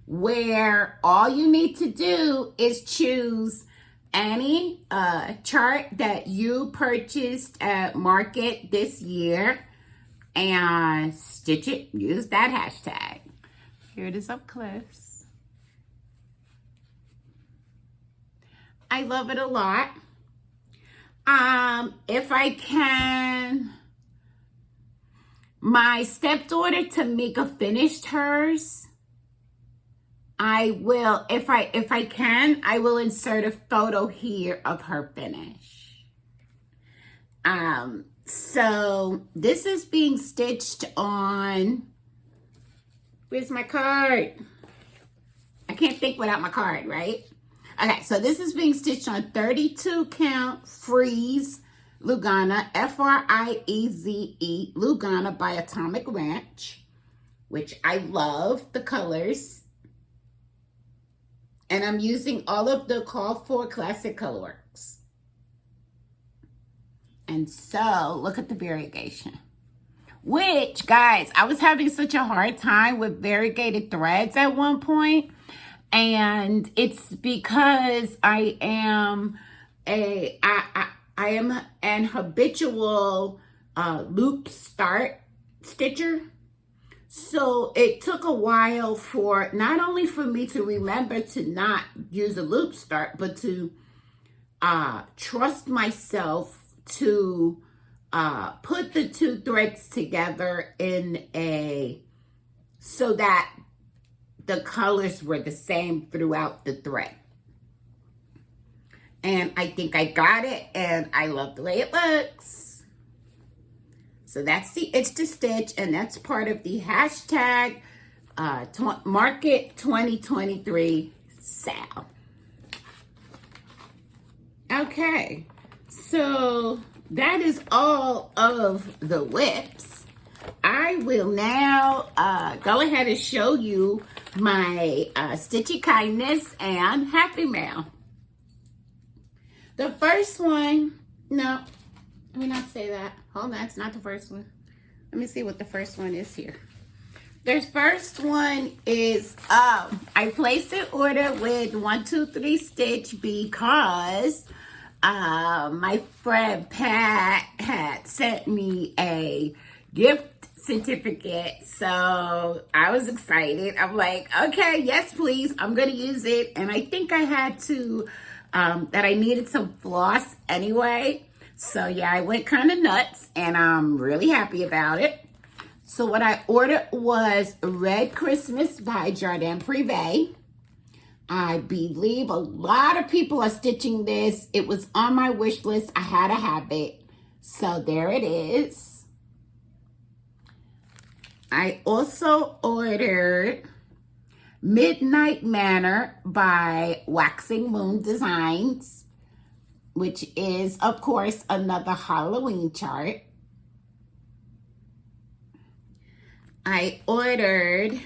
where all you need to do is choose any chart that you purchased at market this year and stitch it, use that hashtag. Here it is up close. I love it a lot. If I can, my stepdaughter Tamika finished hers. I will, if I can, I will insert a photo here of her finish. So this is being stitched on, where's my card? I can't think without my card, right? Okay, so this is being stitched on 32 count Freeze Lugana, F-R-I-E-Z-E, Lugana by Atomic Ranch, which I love the colors. And I'm using all of the called for classic colorworks. And so, look at the variegation. Which, guys, I was having such a hard time with variegated threads at one point. And it's because I am an habitual loop start stitcher. So it took a while for, not only for me to remember to not use a loop start, but to trust myself to put the two threads together so that the colors were the same throughout the thread. And I think I got it, and I love the way it looks. So that's the Itch to Stitch, and that's part of the hashtag Market 2023 sale. Okay, so that is all of the whips. I will now go ahead and show you my Stitchy Kindness and Happy Mail. The first one, no, let me not say that. Hold on, it's not the first one. Let me see what the first one is here. The first one is, I placed an order with 123 Stitch because my friend Pat had sent me a gift certificate, so I was excited. I'm like, okay, yes please, I'm gonna use it. And I think I had to that I needed some floss anyway, so yeah, I went kind of nuts, and I'm really happy about it. So what I ordered was Red Christmas by Jardin Privé. I believe a lot of people are stitching this. It was on my wish list. I had to have it, so there it is. I also ordered Midnight Manor by Waxing Moon Designs, which is, of course, another Halloween chart. I ordered,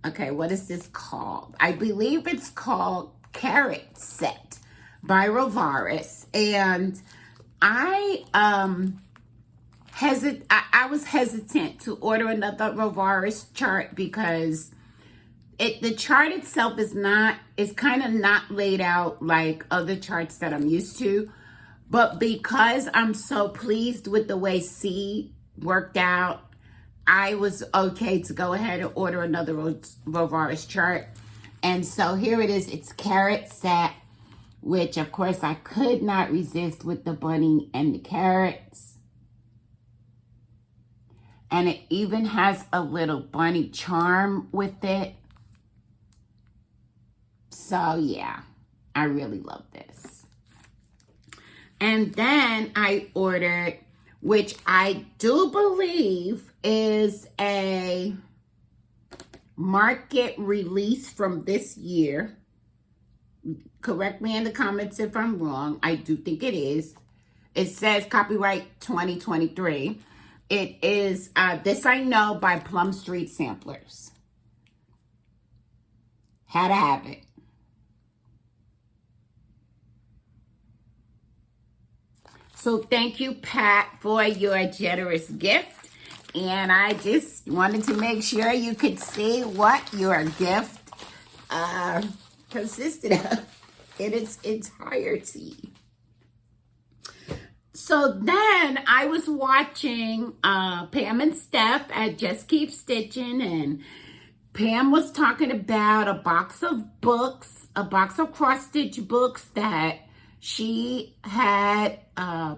okay, what is this called? I believe it's called Carrot Set by Rovaris. And I was hesitant to order another Rovaris chart because the chart itself is kind of not laid out like other charts that I'm used to. But because I'm so pleased with the way C worked out, I was okay to go ahead and order another Rovaris chart. And so here it is. It's Carrot Set, which of course I could not resist with the bunny and the carrots. And it even has a little bunny charm with it. So yeah, I really love this. And then I ordered, which I do believe is a market release from this year. Correct me in the comments if I'm wrong. I do think it is. It says copyright 2023. It is This I Know by Plum Street Samplers. Had to have it. So thank you, Pat, for your generous gift. And I just wanted to make sure you could see what your gift consisted of in its entirety. So then I was watching Pam and Steph at Just Keep Stitching, and Pam was talking about a box of books, a box of cross-stitch books that she had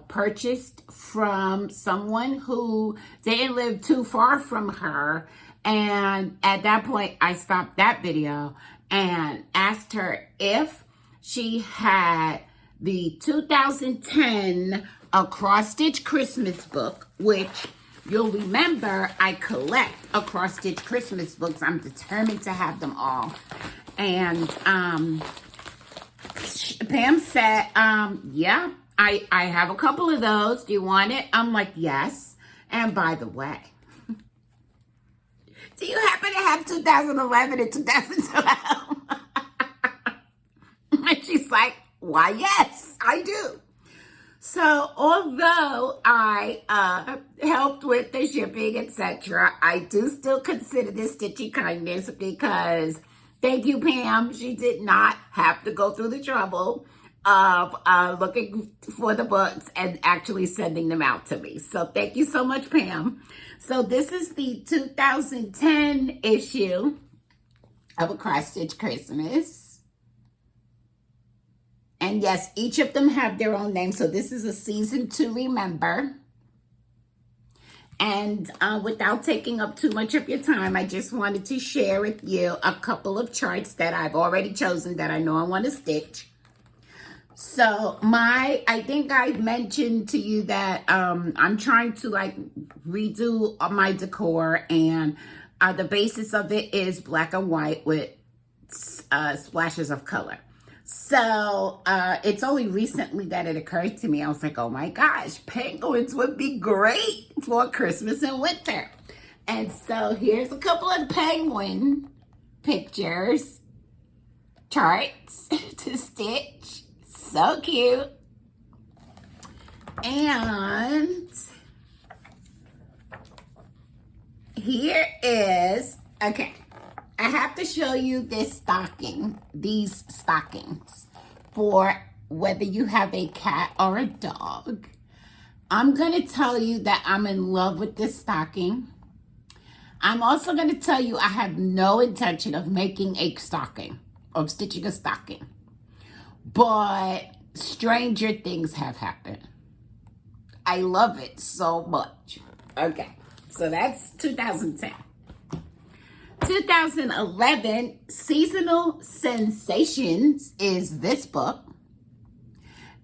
purchased from someone who didn't live too far from her. And at that point, I stopped that video and asked her if she had the 2010 cross-stitch Christmas book, which you'll remember I collect cross-stitch Christmas books. I'm determined to have them all. And Pam said, yeah, I have a couple of those. Do you want it? I'm like, yes. And by the way, do you happen to have 2011 and 2012? And she's like, why, yes, I do. So although I helped with the shipping, etc., I do still consider this stitchy kindness because thank you, Pam. She did not have to go through the trouble of looking for the books and actually sending them out to me. So thank you so much, Pam. So this is the 2010 issue of A Cross Stitch Christmas. And yes, each of them have their own name. So this is a season to remember. And without taking up too much of your time, I just wanted to share with you a couple of charts that I've already chosen that I know I want to stitch. So I think I mentioned to you that I'm trying to like redo my decor, and the basis of it is black and white with splashes of color. So it's only recently that it occurred to me. I was like, oh my gosh, penguins would be great for Christmas and winter. And so here's a couple of penguin pictures, charts to stitch. So cute. And here is, okay, I have to show you this stocking, these stockings, for whether you have a cat or a dog. I'm going to tell you that I'm in love with this stocking. I'm also going to tell you I have no intention of making a stocking, of stitching a stocking. But stranger things have happened. I love it so much. Okay, so that's 2010. 2011, Seasonal Sensations is this book.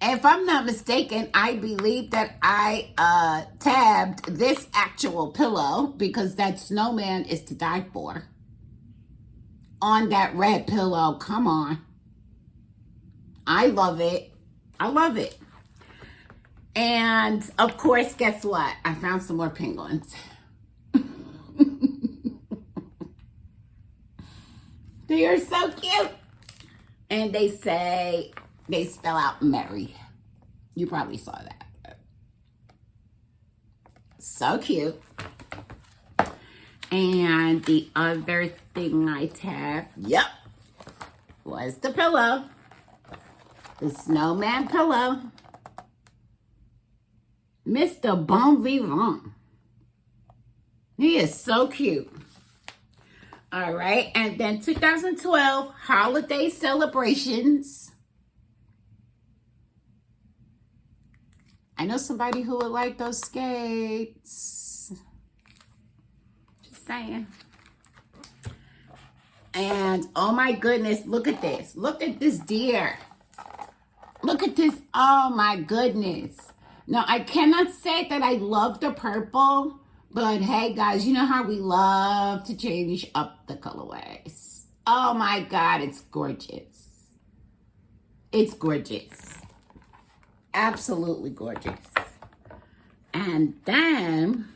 And if I'm not mistaken, I believe that I tabbed this actual pillow because that snowman is to die for. On that red pillow, come on. I love it. I love it. And of course, guess what? I found some more penguins. They are so cute. And they spell out Mary. You probably saw that. So cute. And the other thing I tapped, yep, was the pillow. The snowman pillow. Mr. Bon Vivant. He is so cute. All right, and then 2012 holiday celebrations. I know somebody who would like those skates. Just saying. And oh my goodness, look at this. Look at this deer. Look at this. Oh my goodness. Now, I cannot say that I love the purple, but hey guys, you know how we love to change up the colorways. Oh my God, it's gorgeous. It's gorgeous. Absolutely gorgeous. And then,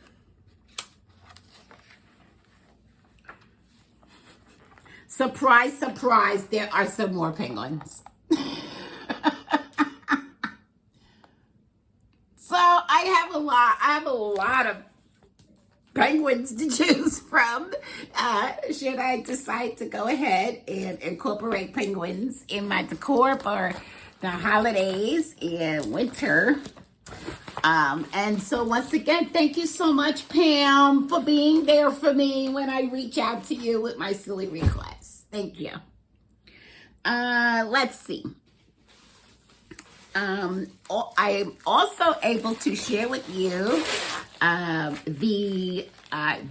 surprise, surprise, there are some more penguins. So I have a lot of penguins to choose from. Should I decide to go ahead and incorporate penguins in my decor for the holidays and winter. And so once again, thank you so much, Pam, for being there for me when I reach out to you with my silly requests. Thank you. Let's see. I'm also able to share with you the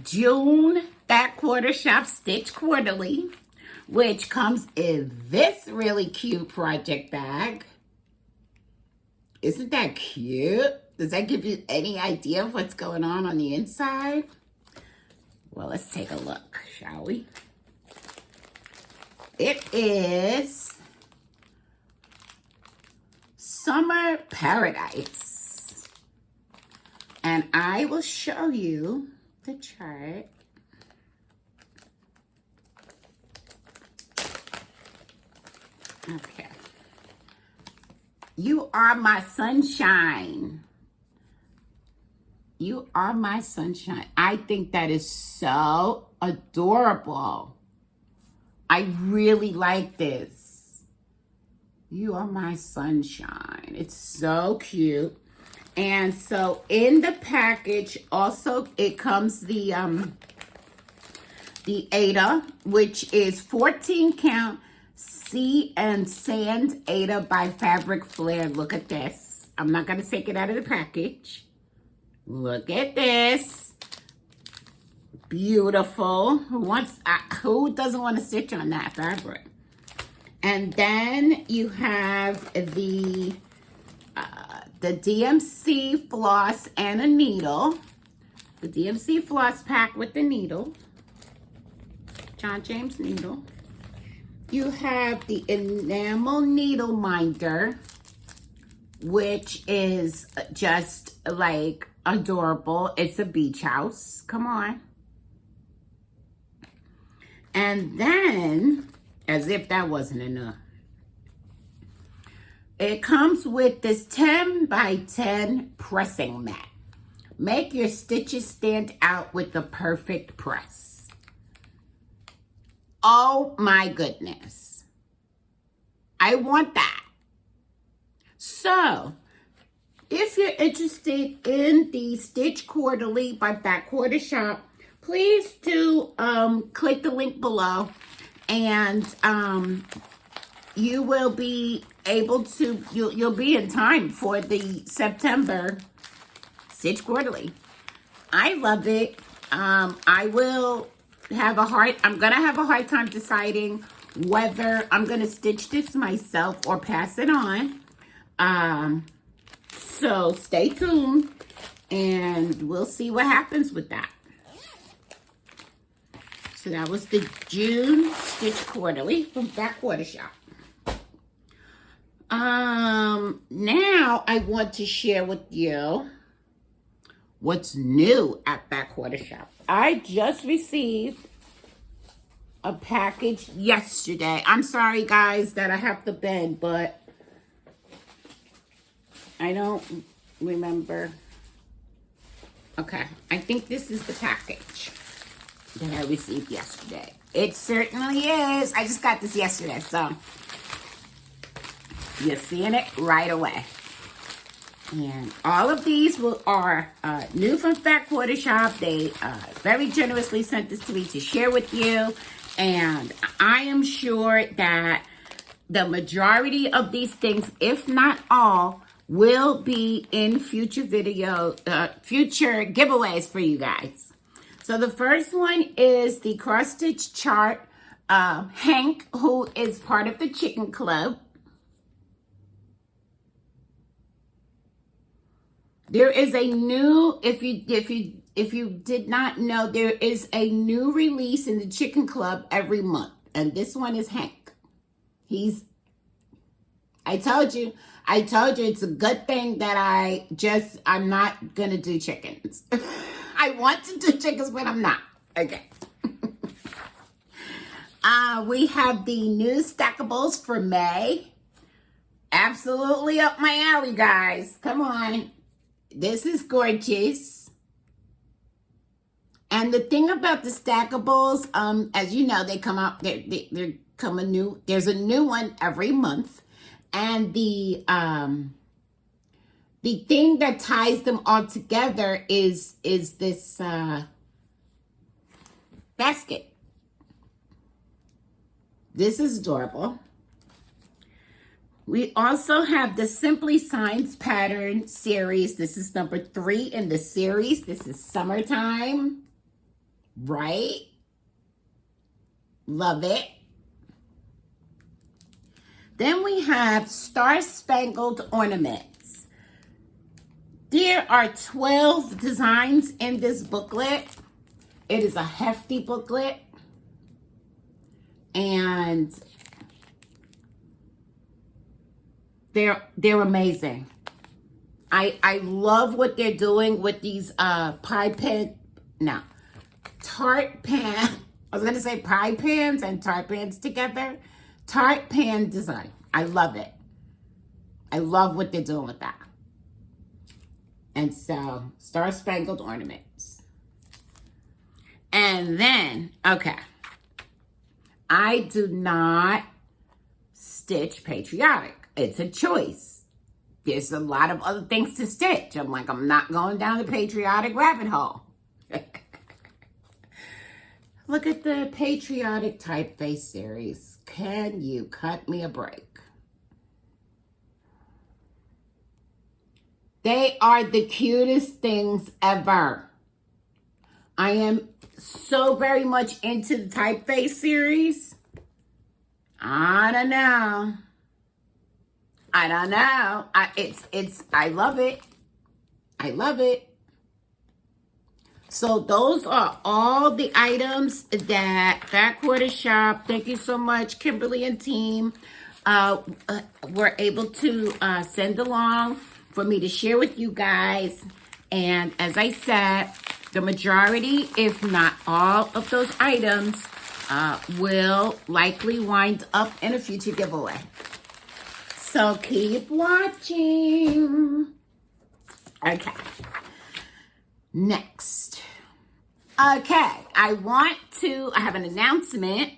June Back Quarter Shop Stitch Quarterly, which comes in this really cute project bag. Isn't that cute? Does that give you any idea of what's going on the inside? Well, let's take a look, shall we? It is Summer Paradise. And I will show you the chart. Okay. You are my sunshine. You are my sunshine. I think that is so adorable. I really like this. You are my sunshine. It's so cute. And so in the package also it comes the Ada, which is 14 count Sea and Sand Ada by Fabric Flair. Look at this. I'm not going to take it out of the package. Look at this. Beautiful. Who doesn't want to stitch on that fabric? And then you have the DMC floss and a needle. The DMC floss pack with the needle. John James needle. You have the enamel needle minder, which is just like adorable. It's a beach house. Come on. And then, as if that wasn't enough, it comes with this 10 by 10 pressing mat. Make your stitches stand out with the perfect press. Oh my goodness. I want that. So, if you're interested in the Stitch Quarterly by Back Quarter Shop, please do click the link below, and you will be able to, you'll be in time for the September Stitch Quarterly. I love it. I'm gonna have a hard time deciding whether I'm gonna stitch this myself or pass it on. So stay tuned and we'll see what happens with that. So that was the June Stitch Quarterly from Back Quarter Shop. Now I want to share with you what's new at that quarter shop. I just received a package yesterday. I'm sorry, guys, that I have to bend, but I don't remember. Okay, I think this is the package that I received yesterday. It certainly is. I just got this yesterday, so you're seeing it right away. And all of these are new from Fat Quarter Shop. They very generously sent this to me to share with you. And I am sure that the majority of these things, if not all, will be in future future giveaways for you guys. So the first one is the cross stitch chart. Hank, who is part of the Chicken Club. There is a new, if you did not know, there is a new release in the Chicken Club every month. And this one is Hank. I told you it's a good thing that I'm not gonna do chickens. I want to do chickens, but I'm not. Okay. We have the new stackables for May. Absolutely up my alley, guys. Come on. This is gorgeous. And the thing about the stackables, as you know, they come out, there's a new one every month. And the thing that ties them all together is this basket. This is adorable. We also have the Simply Signs pattern series. This is number 3 in the series. This is summertime, right? Love it. Then we have Star Spangled Ornaments. There are 12 designs in this booklet. It is a hefty booklet. And they're amazing. I love what they're doing with these tart pan. I was gonna say pie pans and tart pans together. Tart pan design. I love it. I love what they're doing with that. And so, Star Spangled Ornaments. And then, okay. I do not stitch patriotic. It's a choice. There's a lot of other things to stitch. I'm like, I'm not going down the patriotic rabbit hole. Look at the patriotic typeface series. Can you cut me a break? They are the cutest things ever. I am so very much into the typeface series. I don't know. I love it. I love it. So those are all the items that Fat Quarter Shop, thank you so much, Kimberly and team, were able to send along for me to share with you guys. And as I said, the majority, if not all of those items, will likely wind up in a future giveaway. So keep watching. Okay. Next. Okay. I have an announcement.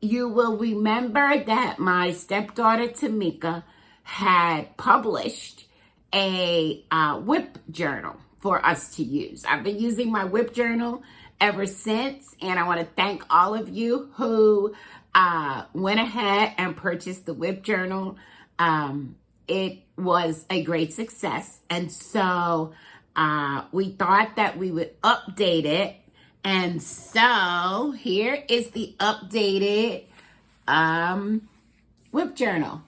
You will remember that my stepdaughter Tamika had published a whip journal for us to use. I've been using my whip journal ever since, and I want to thank all of you who went ahead and purchased the whip journal. It was a great success, and so we thought that we would update it, and so here is the updated whip journal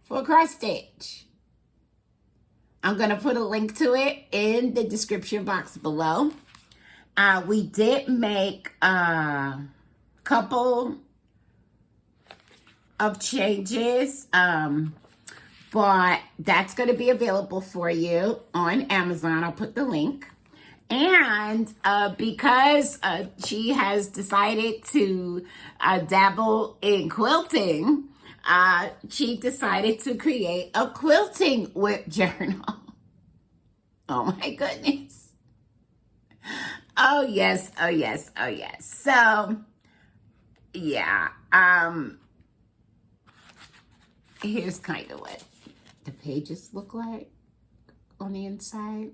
for cross stitch. I'm going to put a link to it in the description box below. We did make a couple of changes, but that's going to be available for you on Amazon. I'll put the link. And because she has decided to dabble in quilting, she decided to create a quilting whip journal. Oh my goodness. Oh yes, oh yes, oh yes. So yeah, here's kind of what the pages look like on the inside.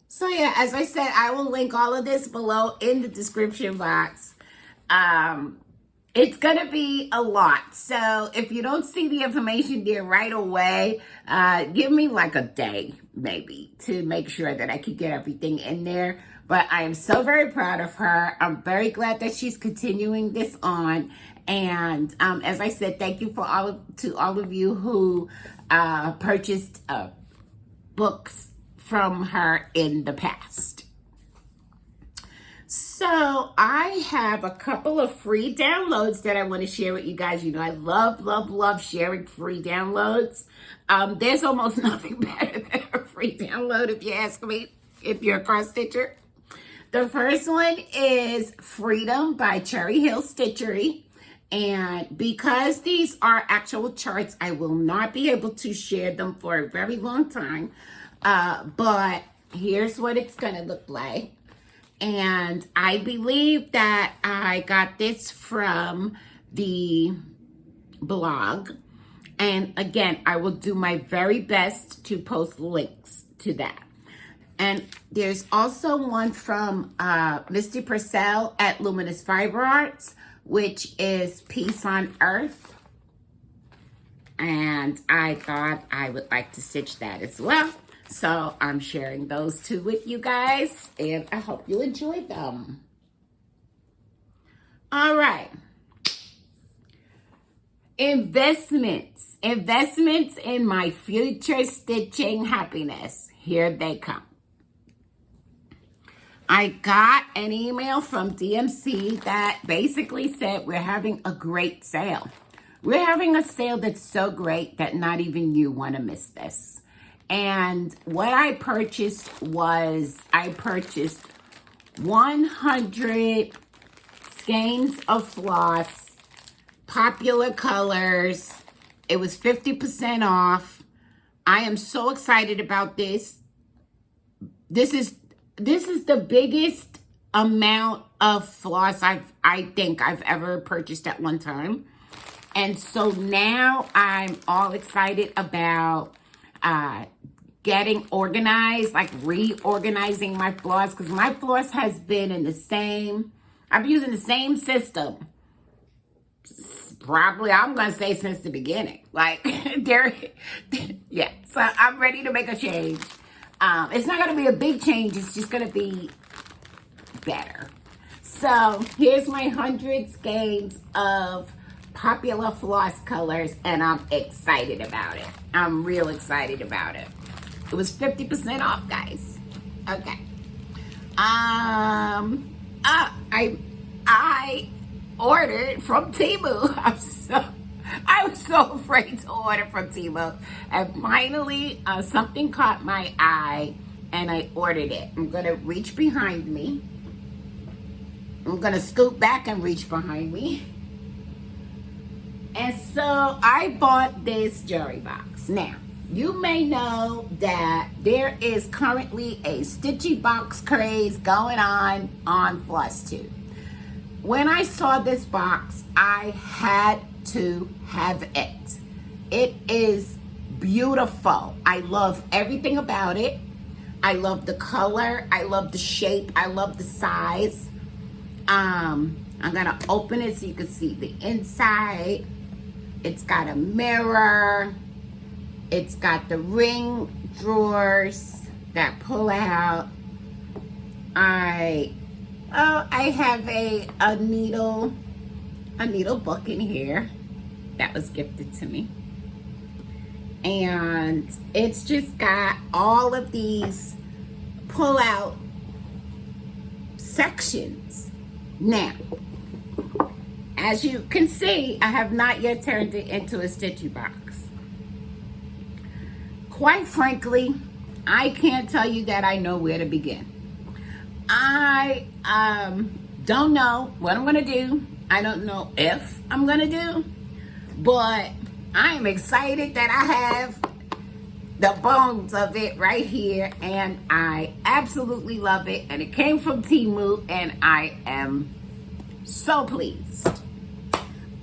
So yeah, as I said, I will link all of this below in the description box. It's gonna be a lot. So if you don't see the information there right away, give me like a day maybe to make sure that I can get everything in there. But I am so very proud of her. I'm very glad that she's continuing this on. And as I said, thank you to all of you who purchased books from her in the past. So I have a couple of free downloads that I want to share with you guys. You know, I love sharing free downloads. There's almost nothing better than a free download, if you ask me, if you're a cross stitcher. The first one is Freedom by Cherry Hill Stitchery. And because these are actual charts, I will not be able to share them for a very long time. But here's what it's going to look like. And I believe that I got this from the blog. And again, I will do my very best to post links to that. And there's also one from Misty Purcell at Luminous Fiber Arts, which is Peace on Earth. And I thought I would like to stitch that as well. So I'm sharing those two with you guys, and I hope you enjoy them. All right. Investments in my future stitching happiness. Here they come. I got an email from DMC that basically said we're having a great sale. We're having a sale that's so great that not even you want to miss this. And what I purchased was, I purchased 100 skeins of floss, popular colors. It was 50% off. I am so excited about this. This is the biggest amount of floss I think I've ever purchased at one time. And so now I'm all excited about getting organized, like reorganizing my floss, because my floss has been in the same, I'm using the same system. Probably, I'm going to say since the beginning. Like, yeah. So I'm ready to make a change. It's not going to be a big change. It's just going to be better. So here's my 100 skeins of popular floss colors, and I'm excited about it. I'm real excited about it. It was 50% off, guys. Okay. I ordered from Temu. I was so afraid to order from Temu. And finally, something caught my eye, and I ordered it. I'm going to reach behind me. I'm going to scoot back and reach behind me. And so I bought this jewelry box. Now, you may know that there is currently a stitchy box craze going on Flosstube. When I saw this box, I had to have it. It is beautiful. I love everything about it. I love the color. I love the shape. I love the size. I'm gonna open it so you can see the inside. It's got a mirror. It's got the ring drawers that pull out. I have a needle book in here that was gifted to me. And it's just got all of these pull out sections. Now, As you can see, I have not yet turned it into a stitchy box. Quite frankly, I can't tell you that I know where to begin. I don't know what I'm gonna do. I don't know if I'm gonna do, but I am excited that I have the bones of it right here, and I absolutely love it. And it came from Temu, and I am so pleased.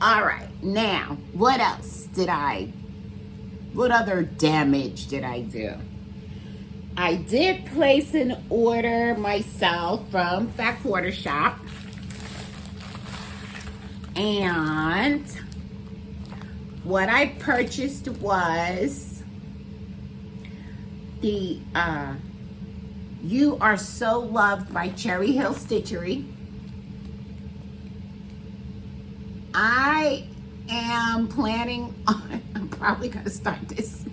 All right, now what else what other damage did I do? I did place an order myself from Fat Quarter Shop, and what I purchased was the You Are So Loved by Cherry Hill Stitchery. I am planning on, I'm probably going to start this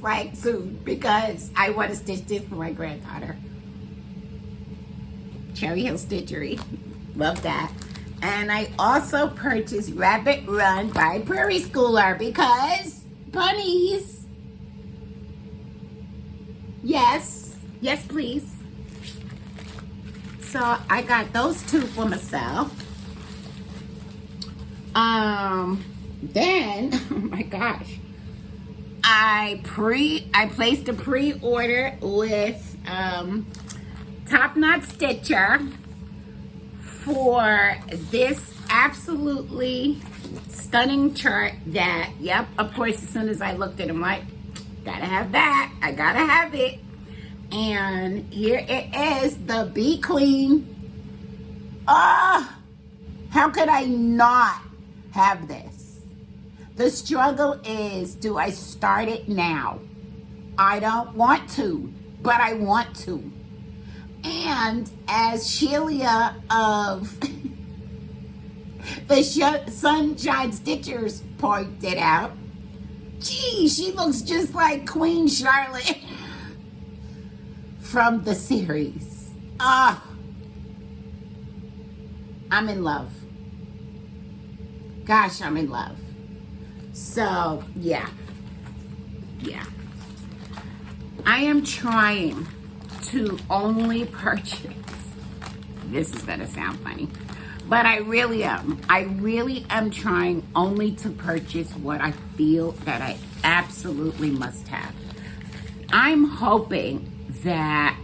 like soon, because I want to stitch this for my granddaughter. Cherry Hill Stitchery. Love that. And I also purchased Rabbit Run by Prairie Schooler, because bunnies. Yes. Yes, please. So I got those two for myself. Then, oh my gosh, I placed a pre-order with Top Knot Stitcher for this absolutely stunning chart that, yep, of course, as soon as I looked at it, I'm like, gotta have that. I gotta have it. And here it is, the Be Clean. How could I not have this? The struggle is, do I start it now? I don't want to, but I want to. And as Sheila of the Sunshine Stitchers pointed out, gee, she looks just like Queen Charlotte from the series. I'm in love. Gosh, I'm in love. So, yeah. I am trying to only purchase, this is gonna sound funny, but I really am trying only to purchase what I feel that I absolutely must have. I'm hoping that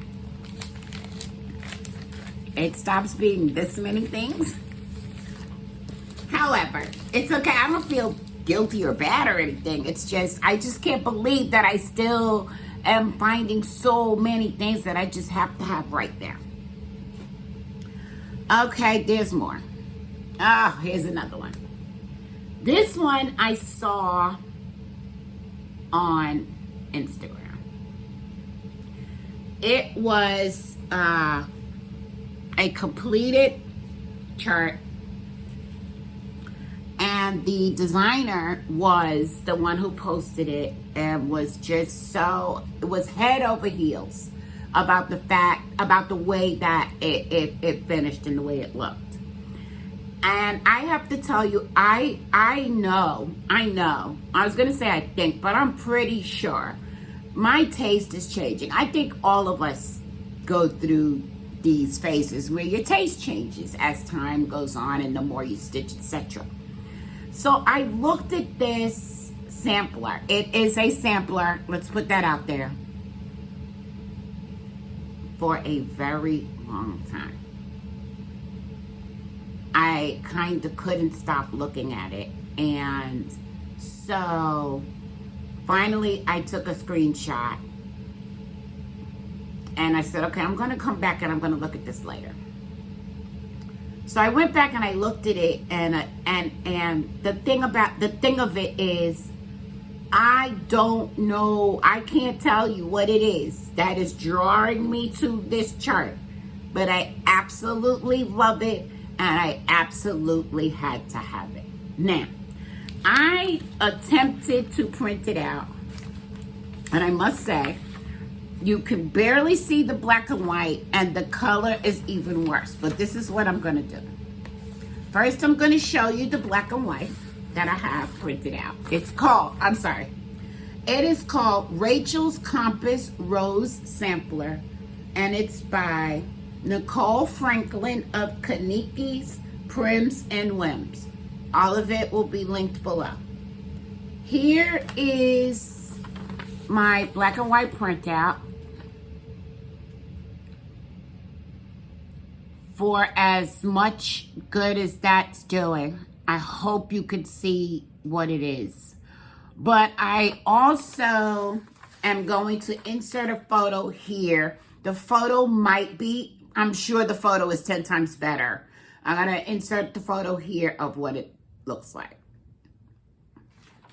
it stops being this many things. However, it's okay. I don't feel guilty or bad or anything. It's just, I just can't believe that I still am finding so many things that I just have to have right there. Okay, there's more. Here's another one. This one I saw on Instagram. It was a completed chart, and the designer was the one who posted it, and was just it was head over heels about the way that it finished and the way it looked. And I have to tell you, I know, I was gonna say I think, but I'm pretty sure my taste is changing. I think all of us go through these phases where your taste changes as time goes on and the more you stitch, etc. So I looked at this sampler. It is a sampler, let's put that out there, for a very long time. I kind of couldn't stop looking at it. And so finally I took a screenshot and I said, okay, I'm gonna come back and I'm gonna look at this later. So I went back and I looked at it, and the thing of it is, I don't know, I can't tell you what it is that is drawing me to this chart, but I absolutely love it, and I absolutely had to have it. Now, I attempted to print it out, and I must say, you can barely see the black and white, and the color is even worse. But this is what I'm gonna do. First, I'm going to show you the black and white that I have printed out. It is called Rachel's Compass Rose Sampler, and it's by Nicole Franklin of Kanikis, Prims, and Whims. All of it will be linked below. Here is my black and white printout for as much good as that's doing. I hope you could see what it is. But I also am going to insert a photo here. The photo might be, I'm sure the photo is 10 times better. I'm going to insert the photo here of what it looks like.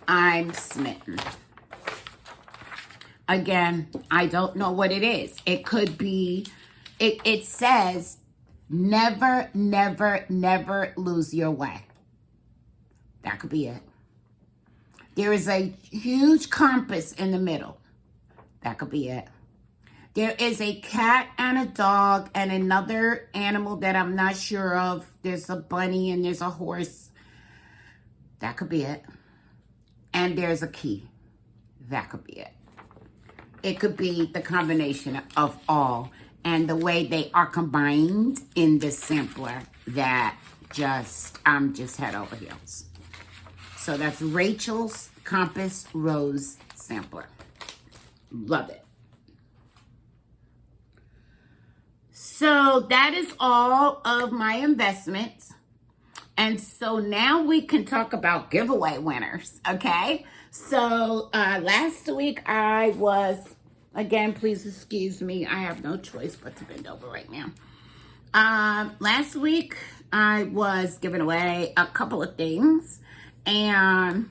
I'm smitten. Again, I don't know what it is. It could be, it says, never, never, never lose your way. That could be it. There is a huge compass in the middle. That could be it. There is a cat and a dog and another animal that I'm not sure of. There's a bunny and there's a horse. That could be it. And there's a key. That could be it. It could be the combination of all. And the way they are combined in this sampler that I'm just head over heels. So that's Rachel's Compass Rose Sampler. Love it. So that is all of my investments. And so now we can talk about giveaway winners, okay? So last week I was, again, please excuse me, I have no choice but to bend over right now. Last week I was giving away a couple of things. And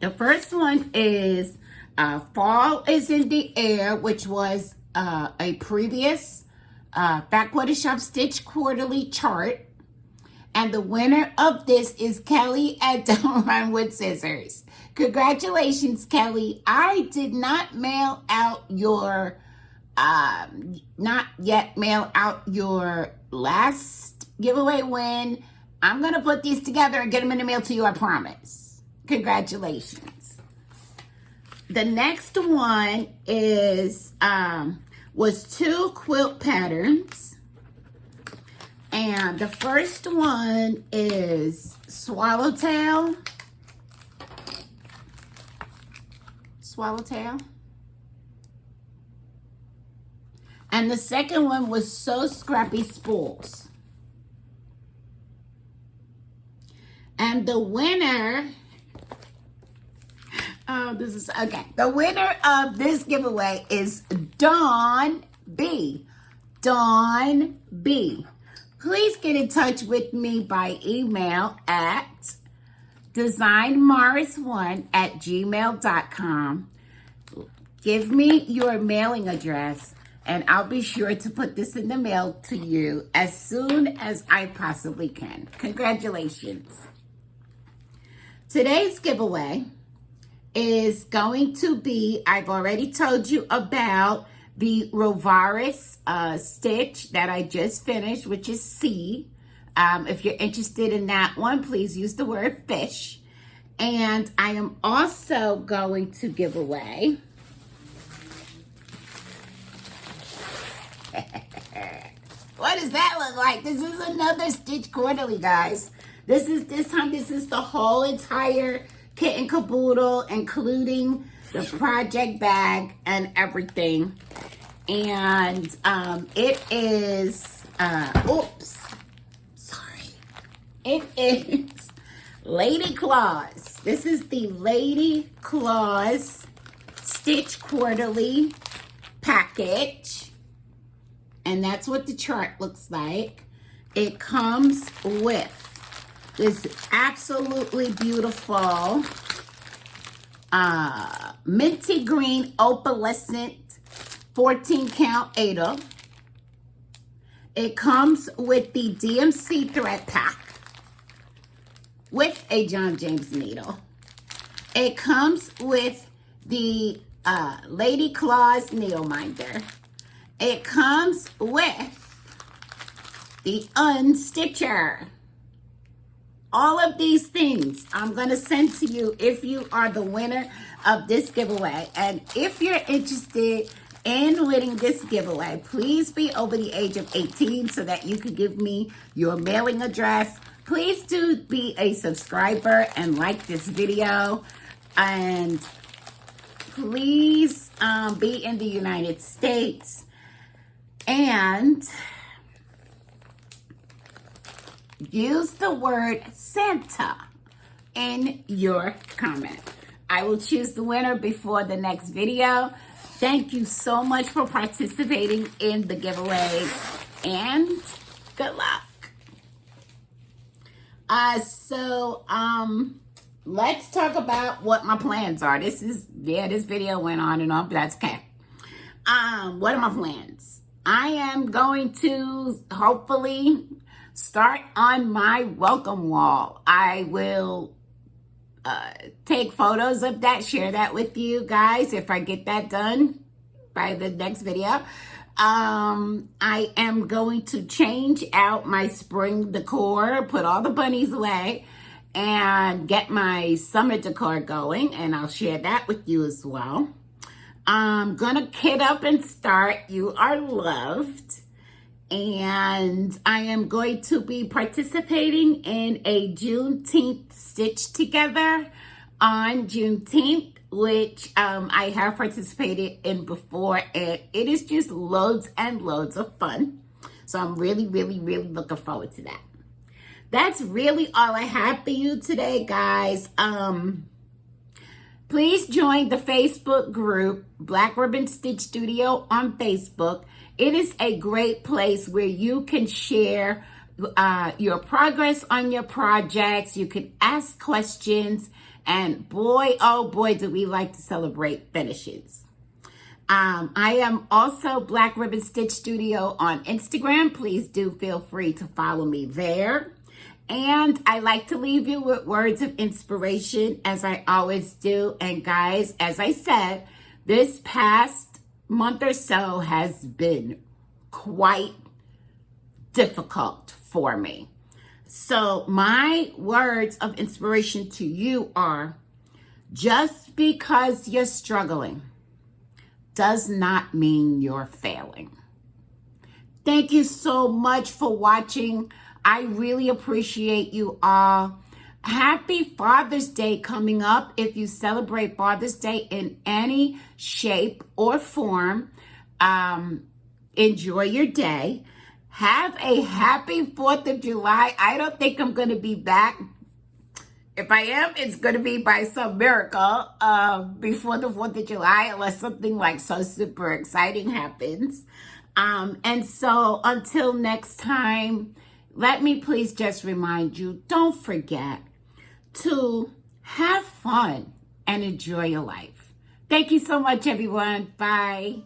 the first one is Fall is in the Air, which was a previous Backwater Shop Stitch Quarterly chart. And the winner of this is Kelly at Don't Run With Scissors. Congratulations, Kelly. I did not mail out your, not yet mail out your last giveaway win. I'm going to put these together and get them in the mail to you, I promise. Congratulations. The next one is, was 2 quilt patterns. And the first one is Swallowtail. And the second one was So Scrappy Spools. And the winner, the winner of this giveaway is Dawn B. Dawn B. Please get in touch with me by email at designmars1@gmail.com. Give me your mailing address and I'll be sure to put this in the mail to you as soon as I possibly can. Congratulations. Today's giveaway is going to be, I've already told you about the Rovaris stitch that I just finished, which is C. If you're interested in that one, please use the word fish. And I am also going to give away what does that look like? This is another Stitch Quarterly, guys. This is the whole entire kit and caboodle, including the project bag and everything. And it is, it is Lady Claus. This is the Lady Claus Stitch Quarterly package. And that's what the chart looks like. It comes with this absolutely beautiful minty green opalescent 14 count Ada. It comes with the DMC thread pack with a John James needle. It comes with the Lady Claus needle minder. It comes with the Unstitcher. all of these things I'm going to send to you if you are the winner of this giveaway. And if you're interested in winning this giveaway, please be over the age of 18 so that you can give me your mailing address. Please do be a subscriber and like this video. And please be in the United States. And use the word Santa in your comment. I will choose the winner before the next video. Thank you so much for participating in the giveaways, and good luck. Let's talk about what my plans are. This video went on and on, but that's okay. What are my plans? I am going to hopefully start on my welcome wall. I will take photos of that, share that with you guys if I get that done by the next video. I am going to change out my spring decor, put all the bunnies away, and get my summer decor going, and I'll share that with you as well. I'm gonna kit up and start You Are Loved. And I am going to be participating in a Juneteenth Stitch Together on Juneteenth, which I have participated in before, and it is just loads and loads of fun. So I'm really, really, really looking forward to that. That's really all I have for you today, guys. Please join the Facebook group, Black Ribbon Stitch Studio on Facebook. It is a great place where you can share your progress on your projects. You can ask questions, and boy, oh boy, do we like to celebrate finishes. I am also Black Ribbon Stitch Studio on Instagram. Please do feel free to follow me there. And I like to leave you with words of inspiration, as I always do. And guys, as I said, this past month or so has been quite difficult for me. So my words of inspiration to you are, just because you're struggling does not mean you're failing. Thank you so much for watching. I really appreciate you all. Happy Father's Day coming up. If you celebrate Father's Day in any shape or form, enjoy your day. Have a happy 4th of July. I don't think I'm going to be back. If I am, it's going to be by some miracle before the 4th of July, unless something like so super exciting happens. And so until next time, let me please just remind you, don't forget to have fun and enjoy your life. Thank you so much, everyone. Bye.